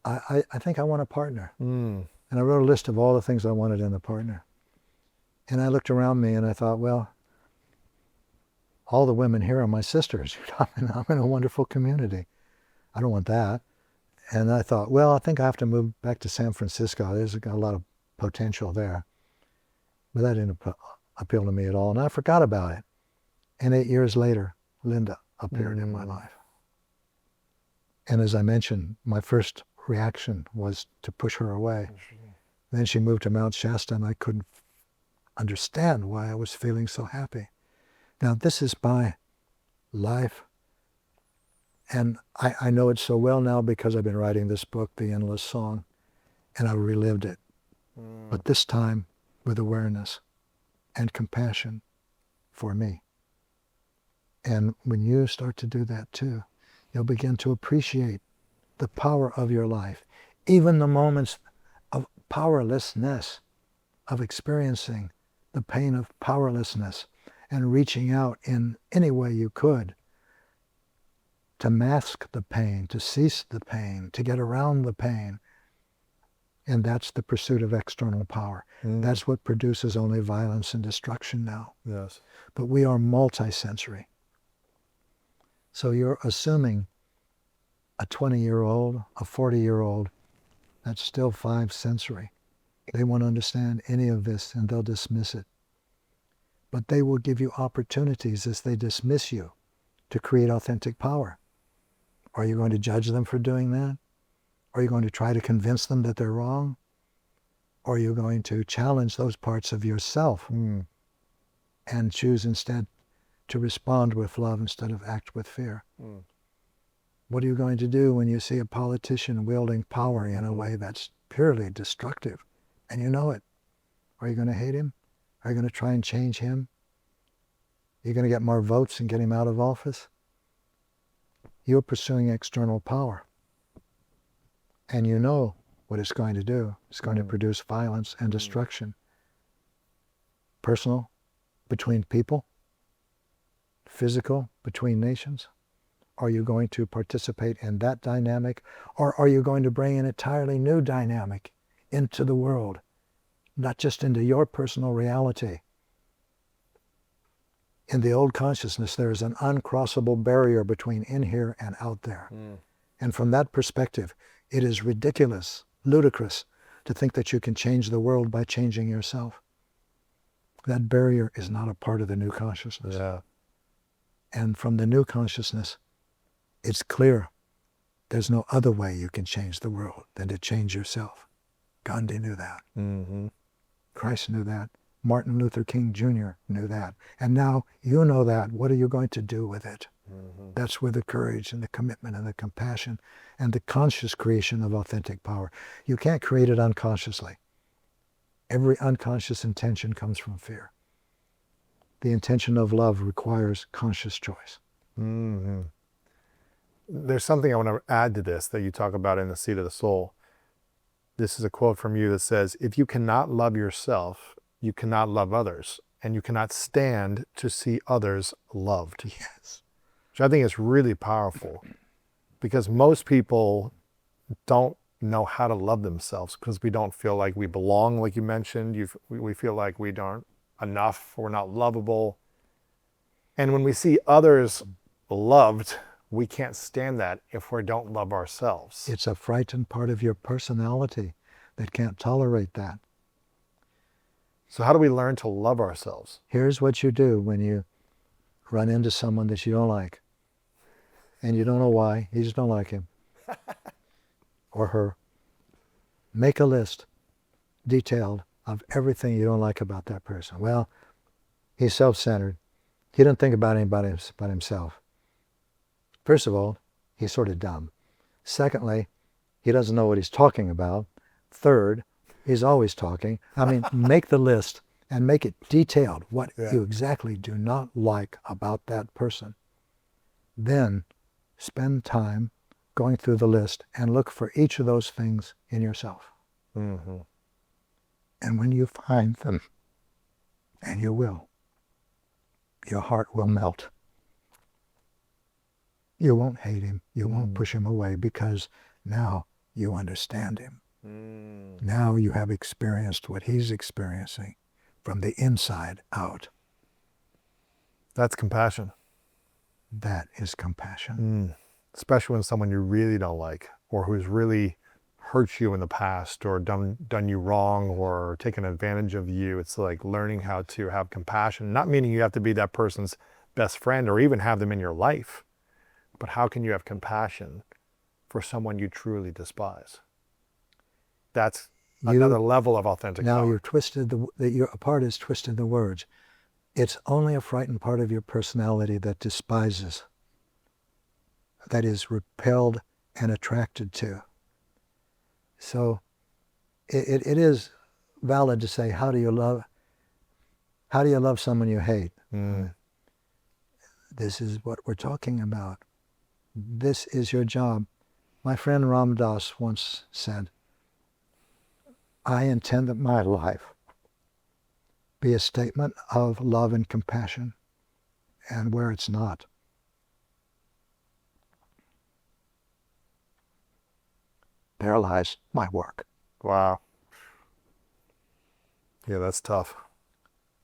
I think I want a partner. And I wrote a list of all the things I wanted in a partner. And I looked around me and I thought, well, all the women here are my sisters. I'm in a wonderful community. I don't want that. And I thought, well, I think I have to move back to San Francisco. There's a lot of potential there. But that didn't appeal to me at all. And I forgot about it. And 8 years later, Linda appeared in my life. And as I mentioned, my first reaction was to push her away. Then she moved to Mount Shasta and I couldn't understand why I was feeling so happy. Now this is my life, and I know it so well now because I've been writing this book, The Endless Song, and I've relived it. But this time with awareness and compassion for me. And when you start to do that too, you'll begin to appreciate the power of your life, even the moments of powerlessness, of experiencing the pain of powerlessness and reaching out in any way you could to mask the pain, to cease the pain, to get around the pain. And that's the pursuit of external power. That's what produces only violence and destruction now. Yes. But we are multisensory. So you're assuming a 20-year-old, a 40-year-old, that's still 5 sensory. They won't understand any of this and they'll dismiss it. But they will give you opportunities as they dismiss you to create authentic power. Are you going to judge them for doing that? Are you going to try to convince them that they're wrong? Or are you going to challenge those parts of yourself and choose instead to respond with love instead of act with fear? What are you going to do when you see a politician wielding power in a way that's purely destructive and you know it? Are you going to hate him? Are you going to try and change him? Are you going to get more votes and get him out of office? You're pursuing external power. And you know what it's going to do. It's going to produce violence and destruction. Personal, between people, physical, between nations. Are you going to participate in that dynamic, or are you going to bring an entirely new dynamic into the world, not just into your personal reality? In the old consciousness, there is an uncrossable barrier between in here and out there. And from that perspective, it is ridiculous, ludicrous, to think that you can change the world by changing yourself. That barrier is not a part of the new consciousness. Yeah. And from the new consciousness, it's clear there's no other way you can change the world than to change yourself. Gandhi knew that. Christ knew that. Martin Luther King Jr. knew that. And now you know that. What are you going to do with it? That's where the courage and the commitment and the compassion and the conscious creation of authentic power. You can't create it unconsciously. Every unconscious intention comes from fear. The intention of love requires conscious choice. There's something I want to add to this that you talk about in The Seat of the Soul. This is a quote from you that says, if you cannot love yourself, you cannot love others, and you cannot stand to see others loved. Yes. Which I think is really powerful, because most people don't know how to love themselves because we don't feel like we belong, like you mentioned. We feel like we aren't enough, we're not lovable. And when we see others loved, we can't stand that if we don't love ourselves. It's a frightened part of your personality that can't tolerate that. So how do we learn to love ourselves? Here's what you do when you run into someone that you don't like. And you don't know why, you just don't like him. Or her. Make a list, detailed, of everything you don't like about that person. Well, he's self-centered. He doesn't think about anybody but himself. First of all, he's sort of dumb. Secondly, he doesn't know what he's talking about. Third, he's always talking. I mean, make the list and make it detailed, what you exactly do not like about that person. Then spend time going through the list and look for each of those things in yourself. And when you find them, and you will, your heart will melt. You won't hate him. You won't push him away, because now you understand him. Now you have experienced what he's experiencing from the inside out. That's compassion. That is compassion. Especially when someone you really don't like, or who's really hurt you in the past, or done you wrong, or taken advantage of you. It's like learning how to have compassion, not meaning you have to be that person's best friend or even have them in your life, but how can you have compassion for someone you truly despise? That's another level of authentic now power. you're twisted, your part is twisted the words. It's only a frightened part of your personality that despises, that is repelled and attracted to. So it is valid to say, how do you love someone you hate? This is what we're talking about. This is your job. My friend Ram Dass once said, I intend that my life be a statement of love and compassion, and where it's not, there lies my work. Wow. Yeah, that's tough.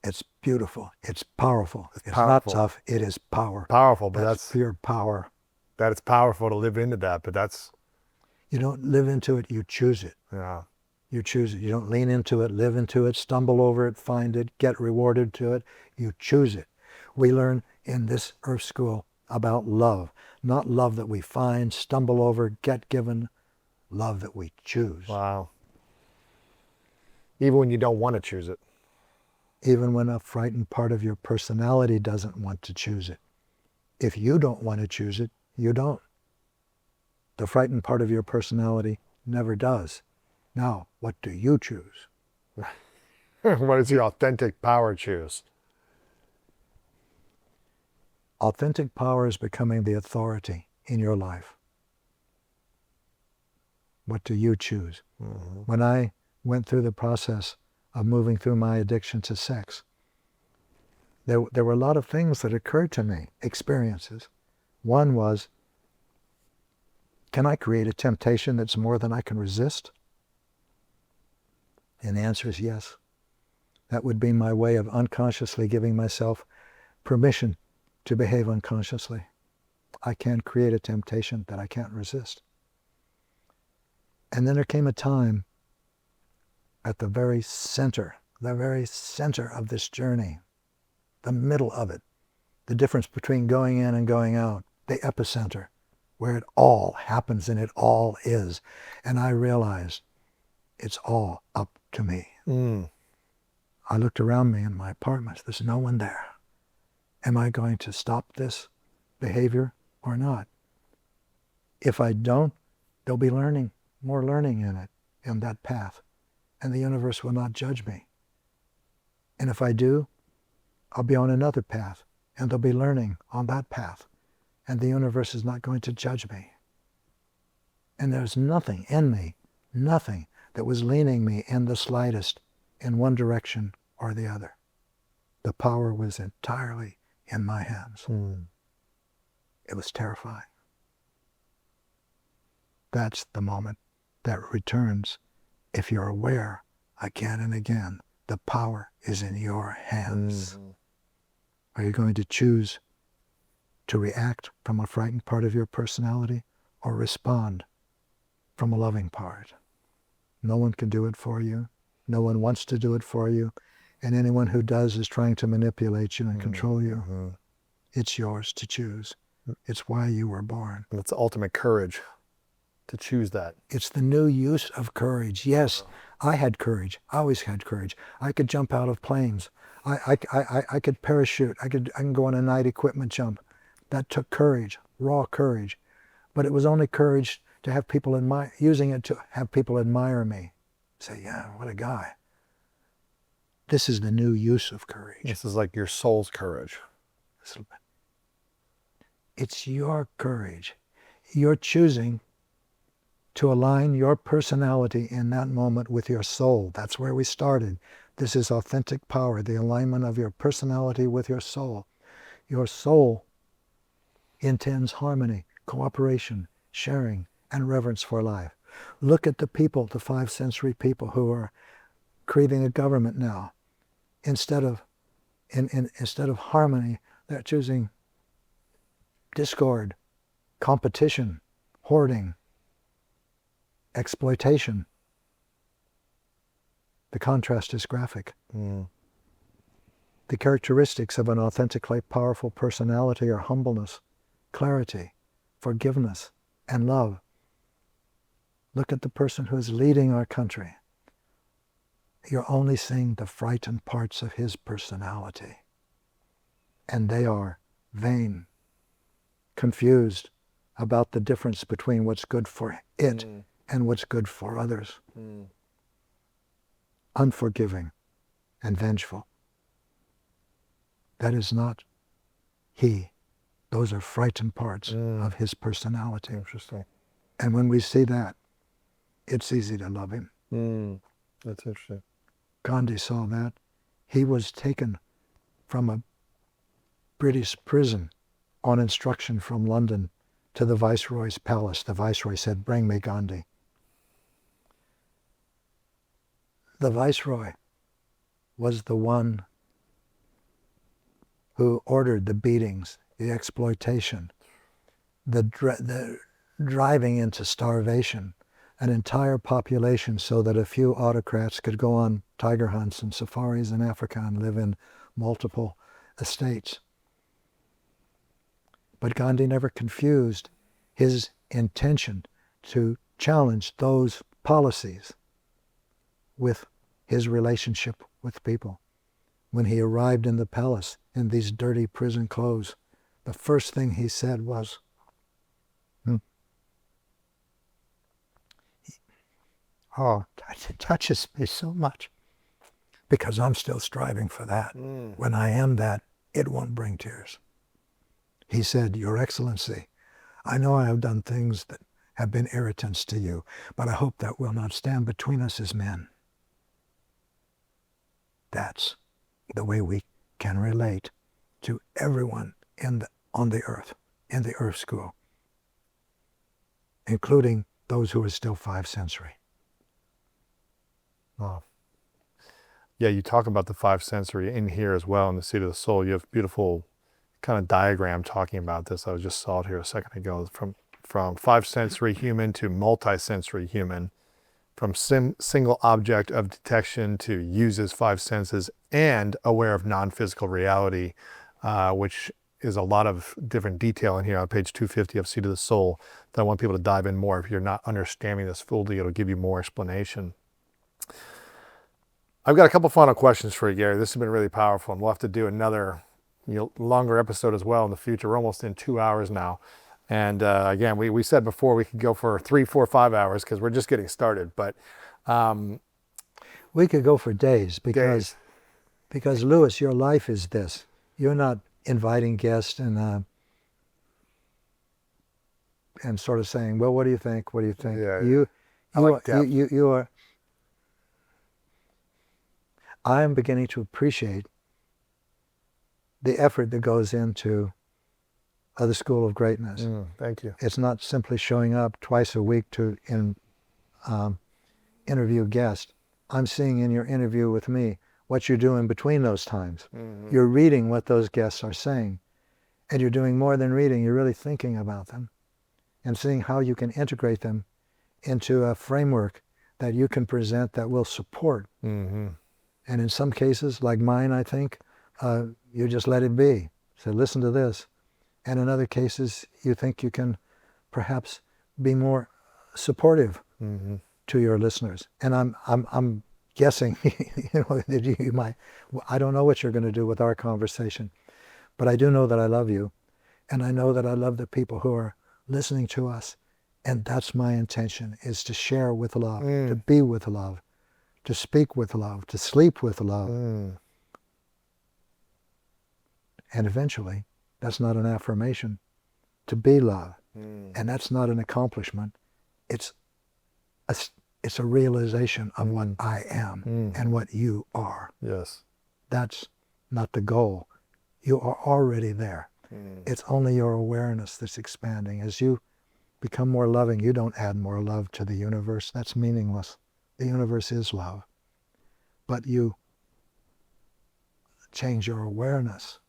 It's beautiful. It's powerful. It's powerful. not tough. It is power. Powerful, but that's pure power. that it's powerful to live into that, but that's... You don't live into it, you choose it. Yeah. You choose it. You don't lean into it, live into it, stumble over it, find it, get rewarded to it. You choose it. We learn in this Earth School about love. Not love that we find, stumble over, get given. Love that we choose. Wow. Even when you don't want to choose it. Even when a frightened part of your personality doesn't want to choose it. If you don't want to choose it, you don't. The frightened part of your personality never does. Now, what do you choose? What does your authentic power choose? Authentic power is becoming the authority in your life. What do you choose? When I went through the process of moving through my addiction to sex, there were a lot of things that occurred to me, experiences. One was, can I create a temptation that's more than I can resist? And the answer is yes. That would be my way of unconsciously giving myself permission to behave unconsciously. I can create a temptation that I can't resist. And then there came a time at the very center of this journey, the middle of it, the difference between going in and going out, the epicenter, where it all happens and it all is. And I realized it's all up to me. I looked around me in my apartment. There's no one there. Am I going to stop this behavior or not? If I don't, there'll be more learning in it, in that path. And the universe will not judge me. And if I do, I'll be on another path, and there'll be learning on that path. And the universe is not going to judge me. And there's nothing in me, nothing that was leaning me in the slightest in one direction or the other. The power was entirely in my hands. It was terrifying. That's the moment that returns. If you're aware again and again, the power is in your hands. Are you going to choose to react from a frightened part of your personality or respond from a loving part? No one can do it for you. No one wants to do it for you. And anyone who does is trying to manipulate you and control you. It's yours to choose. It's why you were born. And it's the ultimate courage to choose that. It's the new use of courage. Yes, I had courage. I always had courage. I could jump out of planes. I could parachute. I can go on a night equipment jump. That took courage, raw courage. But it was only courage to have people using it to have people admire me. Say, yeah, what a guy. This is the new use of courage. This is like your soul's courage. It's your courage. You're choosing to align your personality in that moment with your soul. That's where we started. This is authentic power, the alignment of your personality with your soul. Your soul intends harmony, cooperation, sharing, and reverence for life. Look at the people, the 5 sensory people who are creating a government now. Instead of harmony, they're choosing discord, competition, hoarding, exploitation. The contrast is graphic. The characteristics of an authentically powerful personality are humbleness, clarity, forgiveness, and love. Look at the person who is leading our country. You're only seeing the frightened parts of his personality. And they are vain, confused about the difference between what's good for it and what's good for others. Unforgiving and vengeful. That is not he. Those are frightened parts of his personality. Interesting. And when we see that, it's easy to love him. That's interesting. Gandhi saw that. He was taken from a British prison on instruction from London to the Viceroy's palace. The Viceroy said, "Bring me Gandhi." The Viceroy was the one who ordered the beatings, the exploitation, the driving into starvation, an entire population so that a few autocrats could go on tiger hunts and safaris in Africa and live in multiple estates. But Gandhi never confused his intention to challenge those policies with his relationship with people. When he arrived in the palace in these dirty prison clothes, the first thing he said was, "Oh, it touches me so much, because I'm still striving for that. When I am that, it won't bring tears." He said, "Your Excellency, I know I have done things that have been irritants to you, but I hope that will not stand between us as men. That's the way we can relate to everyone on the earth, in the earth school, including those who are still 5 sensory. Oh. Yeah, you talk about the 5 sensory in here as well in the Seat of the Soul. You have beautiful kind of diagram talking about this. I just saw it here a second ago. From 5 sensory human to multi-sensory human, from single object of detection to uses 5 senses and aware of non-physical reality, which is a lot of different detail in here on page 250 of Seat of the Soul that I want people to dive in more. If you're not understanding this fully, it'll give you more explanation. I've got a couple final questions for you, Gary. This has been really powerful, and we'll have to do another longer episode as well in the future. We're almost in 2 hours now. And again, we said before we could go for 3, 4, 5 hours because we're just getting started. But we could go for days because Lewis, your life is this. You're not inviting guests and sort of saying, well, what do you think? What do you think? Yeah, you are. I am beginning to appreciate the effort that goes into the School of Greatness. Thank you. It's not simply showing up twice a week to interview guests. I'm seeing in your interview with me what you do in between those times. You're reading what those guests are saying. And you're doing more than reading. You're really thinking about them and seeing how you can integrate them into a framework that you can present that will support. And in some cases, like mine, I think, you just let it be. So listen to this. And in other cases, you think you can perhaps be more supportive to your listeners. And I'm guessing, that you might. I don't know what you're going to do with our conversation, but I do know that I love you, and I know that I love the people who are listening to us. And that's my intention: is to share with love, to be with love, to speak with love, to sleep with love. And eventually, that's not an affirmation, to be love. And that's not an accomplishment. It's a realization of what I am and what you are. Yes. That's not the goal. You are already there. It's only your awareness that's expanding. As you become more loving, you don't add more love to the universe. That's meaningless. The universe is love. But you change your awareness.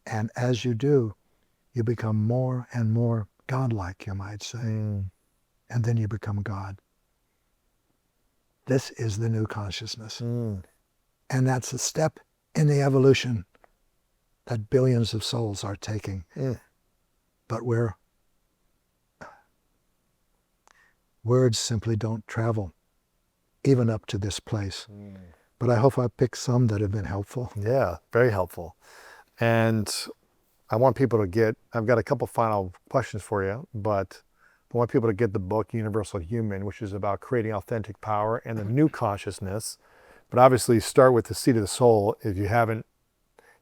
And as you do, you become more and more godlike, you might say. And then you become God. This is the new consciousness. And that's a step in the evolution that billions of souls are taking. But words simply don't travel, even up to this place. But I hope I picked some that have been helpful. Yeah, very helpful. And I want people to get, I've got a couple final questions for you, but I want people to get the book Universal Human, which is about creating authentic power and the new consciousness. But obviously start with the Seat of the Soul. If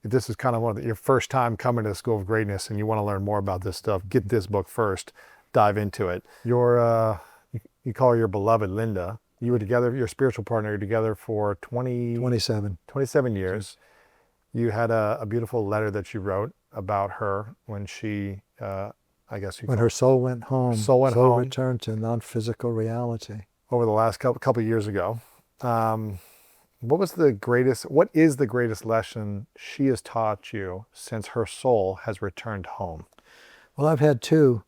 this is kind of your first time coming to the School of Greatness and you want to learn more about this stuff, get this book first, dive into it. You call her your beloved Linda. You were together, your spiritual partner, you were together for 27 years. You had a beautiful letter that you wrote about her when she, when her soul went home, soul returned to non-physical reality. Over the last couple of years ago. What is the greatest lesson she has taught you since her soul has returned home? Well, I've had 2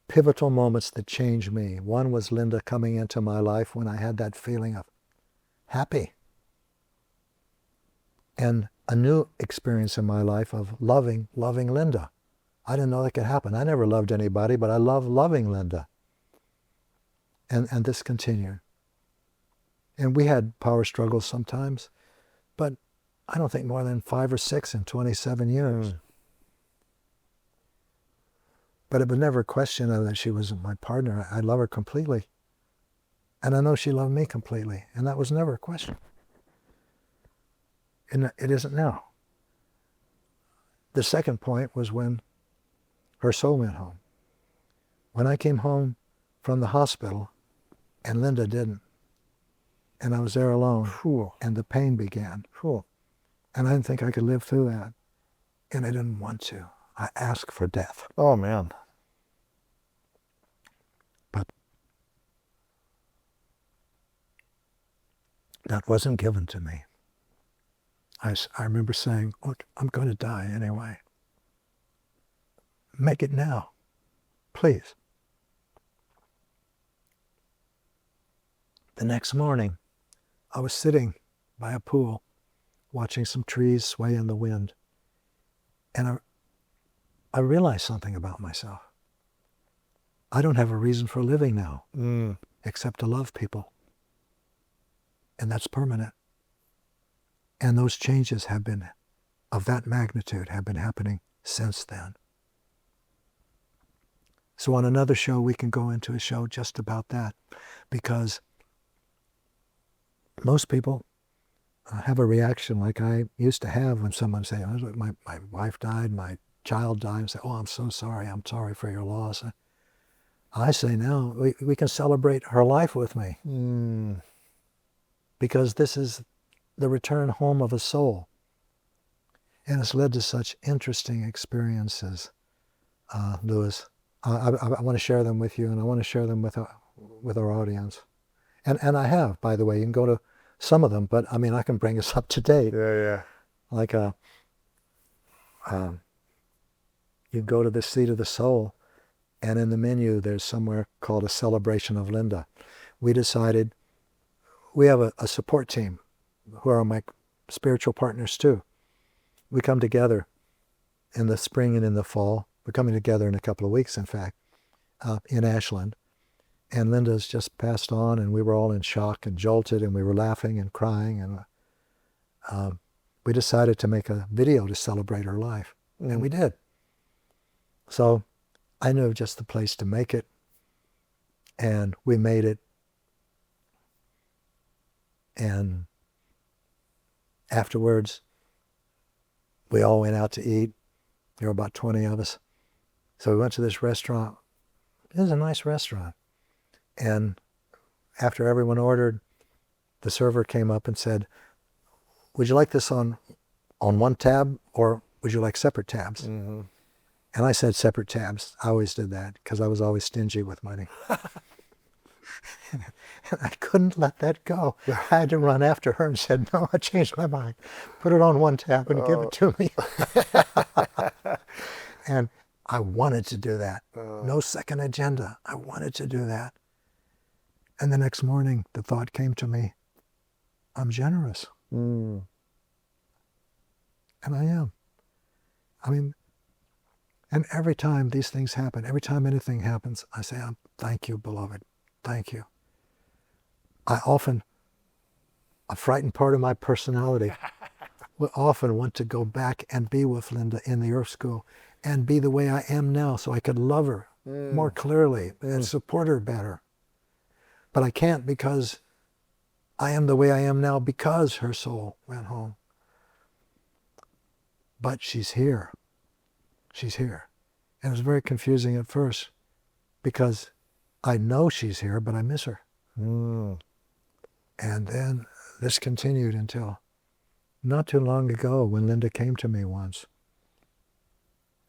pivotal moments that changed me. One was Linda coming into my life when I had that feeling of happy. And a new experience in my life of loving Linda. I didn't know that could happen. I never loved anybody, but I love loving Linda. And this continued. And we had power struggles sometimes, but I don't think more than 5 or 6 in 27 years. But it was never a question of that she was my partner. I love her completely. And I know she loved me completely. And that was never a question. And it isn't now. The second point was when her soul went home. when I came home from the hospital, and Linda didn't, and I was there alone, and the pain began, and I didn't think I could live through that, and I didn't want to. I asked for death. Oh, man. But that wasn't given to me. I remember saying, look, I'm going to die anyway. Make it now, please. The next morning, I was sitting by a pool, watching some trees sway in the wind, and I realized something about myself. I don't have a reason for living now, except to love people. And that's permanent. And those changes have been, of that magnitude, have been happening since then. So on another show, we can go into a show just about that, because most people have a reaction like I used to have when someone say, oh, my wife died, my child died, and say, oh, I'm so sorry, I'm sorry for your loss. I say now, we can celebrate her life with me. Because this is the return home of a soul. And it's led to such interesting experiences, Louis. I want to share them with you, and I want to share them with our audience. And I have, by the way. You can go to some of them, but I mean, I can bring us up to date. Yeah. Like you go to the Seat of the Soul, and in the menu there's somewhere called a Celebration of Linda. We decided, we have a support team who are my spiritual partners too. We come together in the spring and in the fall. We're coming together in a couple of weeks, in fact, in Ashland. And Linda's just passed on, and we were all in shock and jolted, and we were laughing and crying. And we decided to make a video to celebrate her life. And we did. So I knew just the place to make it. And we made it. And afterwards, we all went out to eat. There were about 20 of us. So we went to this restaurant. It was a nice restaurant. And after everyone ordered, the server came up and said, would you like this on one tab, or would you like separate tabs? And I said separate tabs. I always did that because I was always stingy with money. And I couldn't let that go. I had to run after her and said, no, I changed my mind. Put it on one tab and give it to me. And I wanted to do that. No second agenda. I wanted to do that. And the next morning, the thought came to me, I'm generous. And I am. I mean, and every time these things happen, every time anything happens, I say, thank you, beloved. Thank you. A frightened part of my personality will often want to go back and be with Linda in the Earth School and be the way I am now, so I could love her more clearly and support her better. But I can't, because I am the way I am now because her soul went home. But she's here. She's here. And it was very confusing at first, because I know she's here, but I miss her. And then this continued until not too long ago, when Linda came to me once.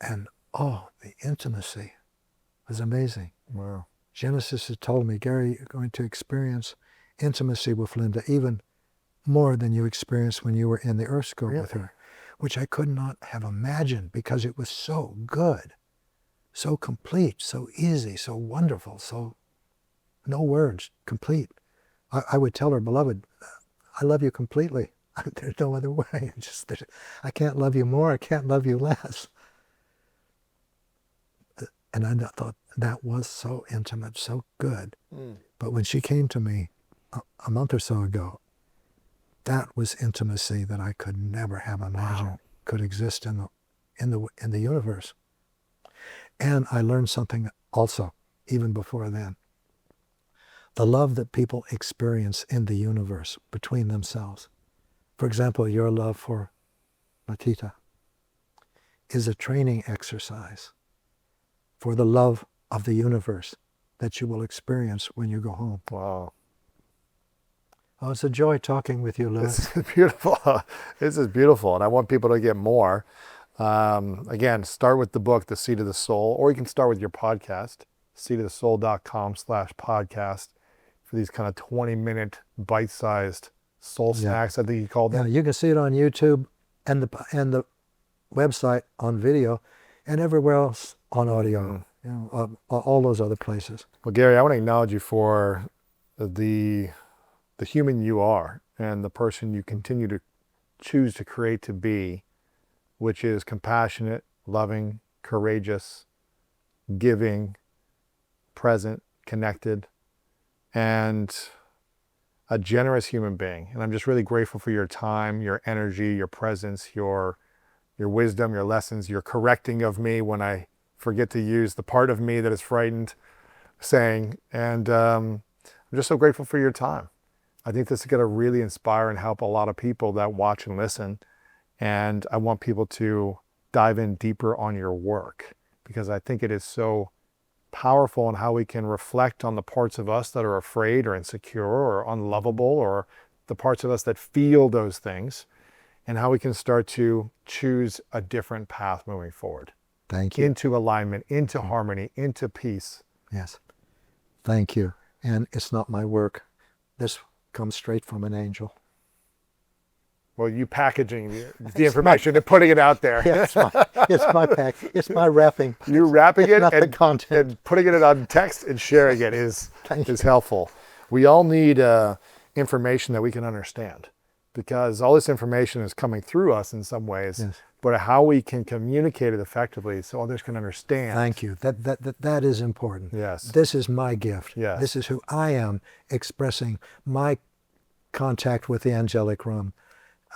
And the intimacy was amazing. Wow. Genesis had told me, Gary, you're going to experience intimacy with Linda even more than you experienced when you were in the Earth School with her, which I could not have imagined, because it was so good, so complete, so easy, so wonderful, so no words, complete. I would tell her, beloved, I love you completely. There's no other way. I can't love you more. I can't love you less. And I thought that was so intimate, so good. But when she came to me a month or so ago, that was intimacy that I could never have imagined could exist in the universe. And I learned something also, even before then. The love that people experience in the universe between themselves. For example, your love for Matita is a training exercise for the love of the universe that you will experience when you go home. Wow. Oh, it's a joy talking with you, Louis. This is beautiful. This is beautiful, and I want people to get more. Again, start with the book, The Seed of the Soul, or you can start with your podcast, seedofthesoul.com/podcast, for these kind of 20-minute bite-sized soul snacks, I think you called them. Yeah, you can see it on YouTube and the website on video, and everywhere else on audio. You know, all those other places. Well, Gary, I want to acknowledge you for the human you are and the person you continue to choose to create to be, which is compassionate, loving, courageous, giving, present, connected, and a generous human being. And I'm just really grateful for your time, your energy, your presence, your wisdom, your lessons, your correcting of me when I forget to use the part of me that is frightened, saying, and I'm just so grateful for your time. I think this is going to really inspire and help a lot of people that watch and listen. And I want people to dive in deeper on your work, because I think it is so powerful in how we can reflect on the parts of us that are afraid or insecure or unlovable, or the parts of us that feel those things, and how we can start to choose a different path moving forward. Thank you. Into alignment, into harmony, into peace. Yes. Thank you. And it's not my work. This comes straight from an angel. Well, you packaging the information and putting it out there. Yeah, it's my pack. It's my wrapping. You wrapping it not the content. and putting it on text and sharing it is helpful. We all need information that we can understand, because all this information is coming through us in some ways, Yes. but how we can communicate it effectively so others can understand. Thank you. That is important. Yes. This is my gift. Yes. This is who I am, expressing my contact with the angelic realm.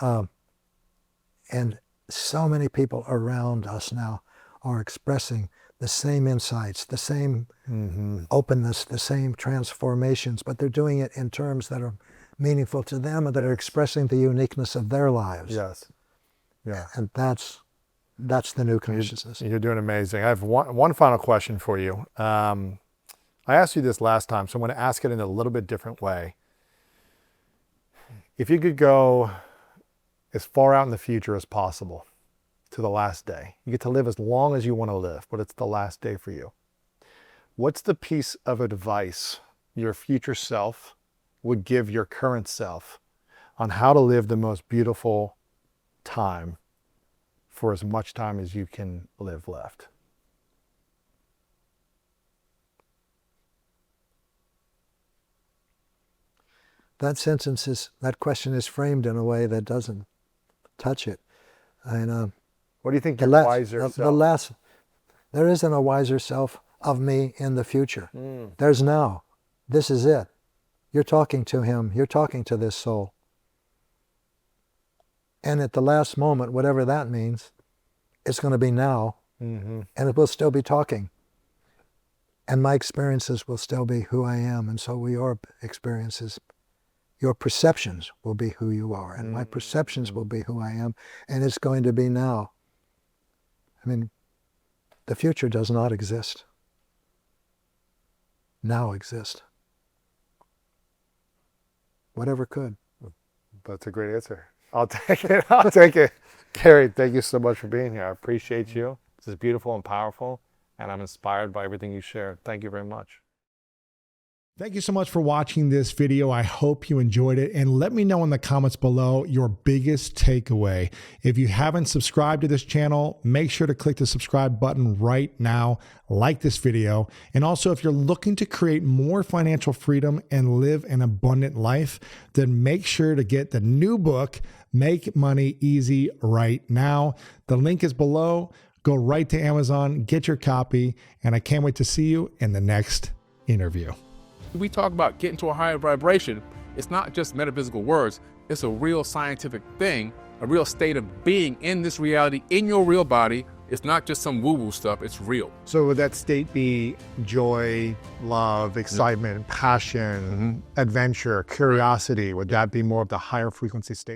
And so many people around us now are expressing the same insights, the same openness, the same transformations, but they're doing it in terms that are meaningful to them and that are expressing the uniqueness of their lives. Yes. Yeah. And that's the new consciousness. You're doing amazing. I have one final question for you. I asked you this last time, so I'm going to ask it in a little bit different way. If you could go as far out in the future as possible to the last day, you get to live as long as you want to live, but it's the last day for you. What's the piece of advice your future self would give your current self on how to live the most beautiful time for as much time as you can live left? That question is framed in a way that doesn't touch it. And What do you think your wiser self? There isn't a wiser self of me in the future. There's now. This is it. You're talking to him. You're talking to this soul. And at the last moment, whatever that means, it's going to be now, and it will still be talking. And my experiences will still be who I am, and so will your experiences. Your perceptions will be who you are, and my perceptions will be who I am, and it's going to be now. I mean, the future does not exist. Now exists. Whatever could. That's a great answer. I'll take it. I'll take it. Gary, thank you so much for being here. I appreciate you. This is beautiful and powerful, and I'm inspired by everything you shared. Thank you very much. Thank you so much for watching this video. I hope you enjoyed it, and let me know in the comments below your biggest takeaway. If you haven't subscribed to this channel, make sure to click the subscribe button right now, like this video. And also, if you're looking to create more financial freedom and live an abundant life, then make sure to get the new book, Make Money Easy, right now. The link is below. Go right to Amazon, get your copy, and I can't wait to see you in the next interview. We talk about getting to a higher vibration. It's not just metaphysical words. It's a real scientific thing, a real state of being in this reality, in your real body. It's not just some woo-woo stuff. It's real. So would that state be joy, love, excitement, passion, adventure, curiosity? Would that be more of the higher frequency state?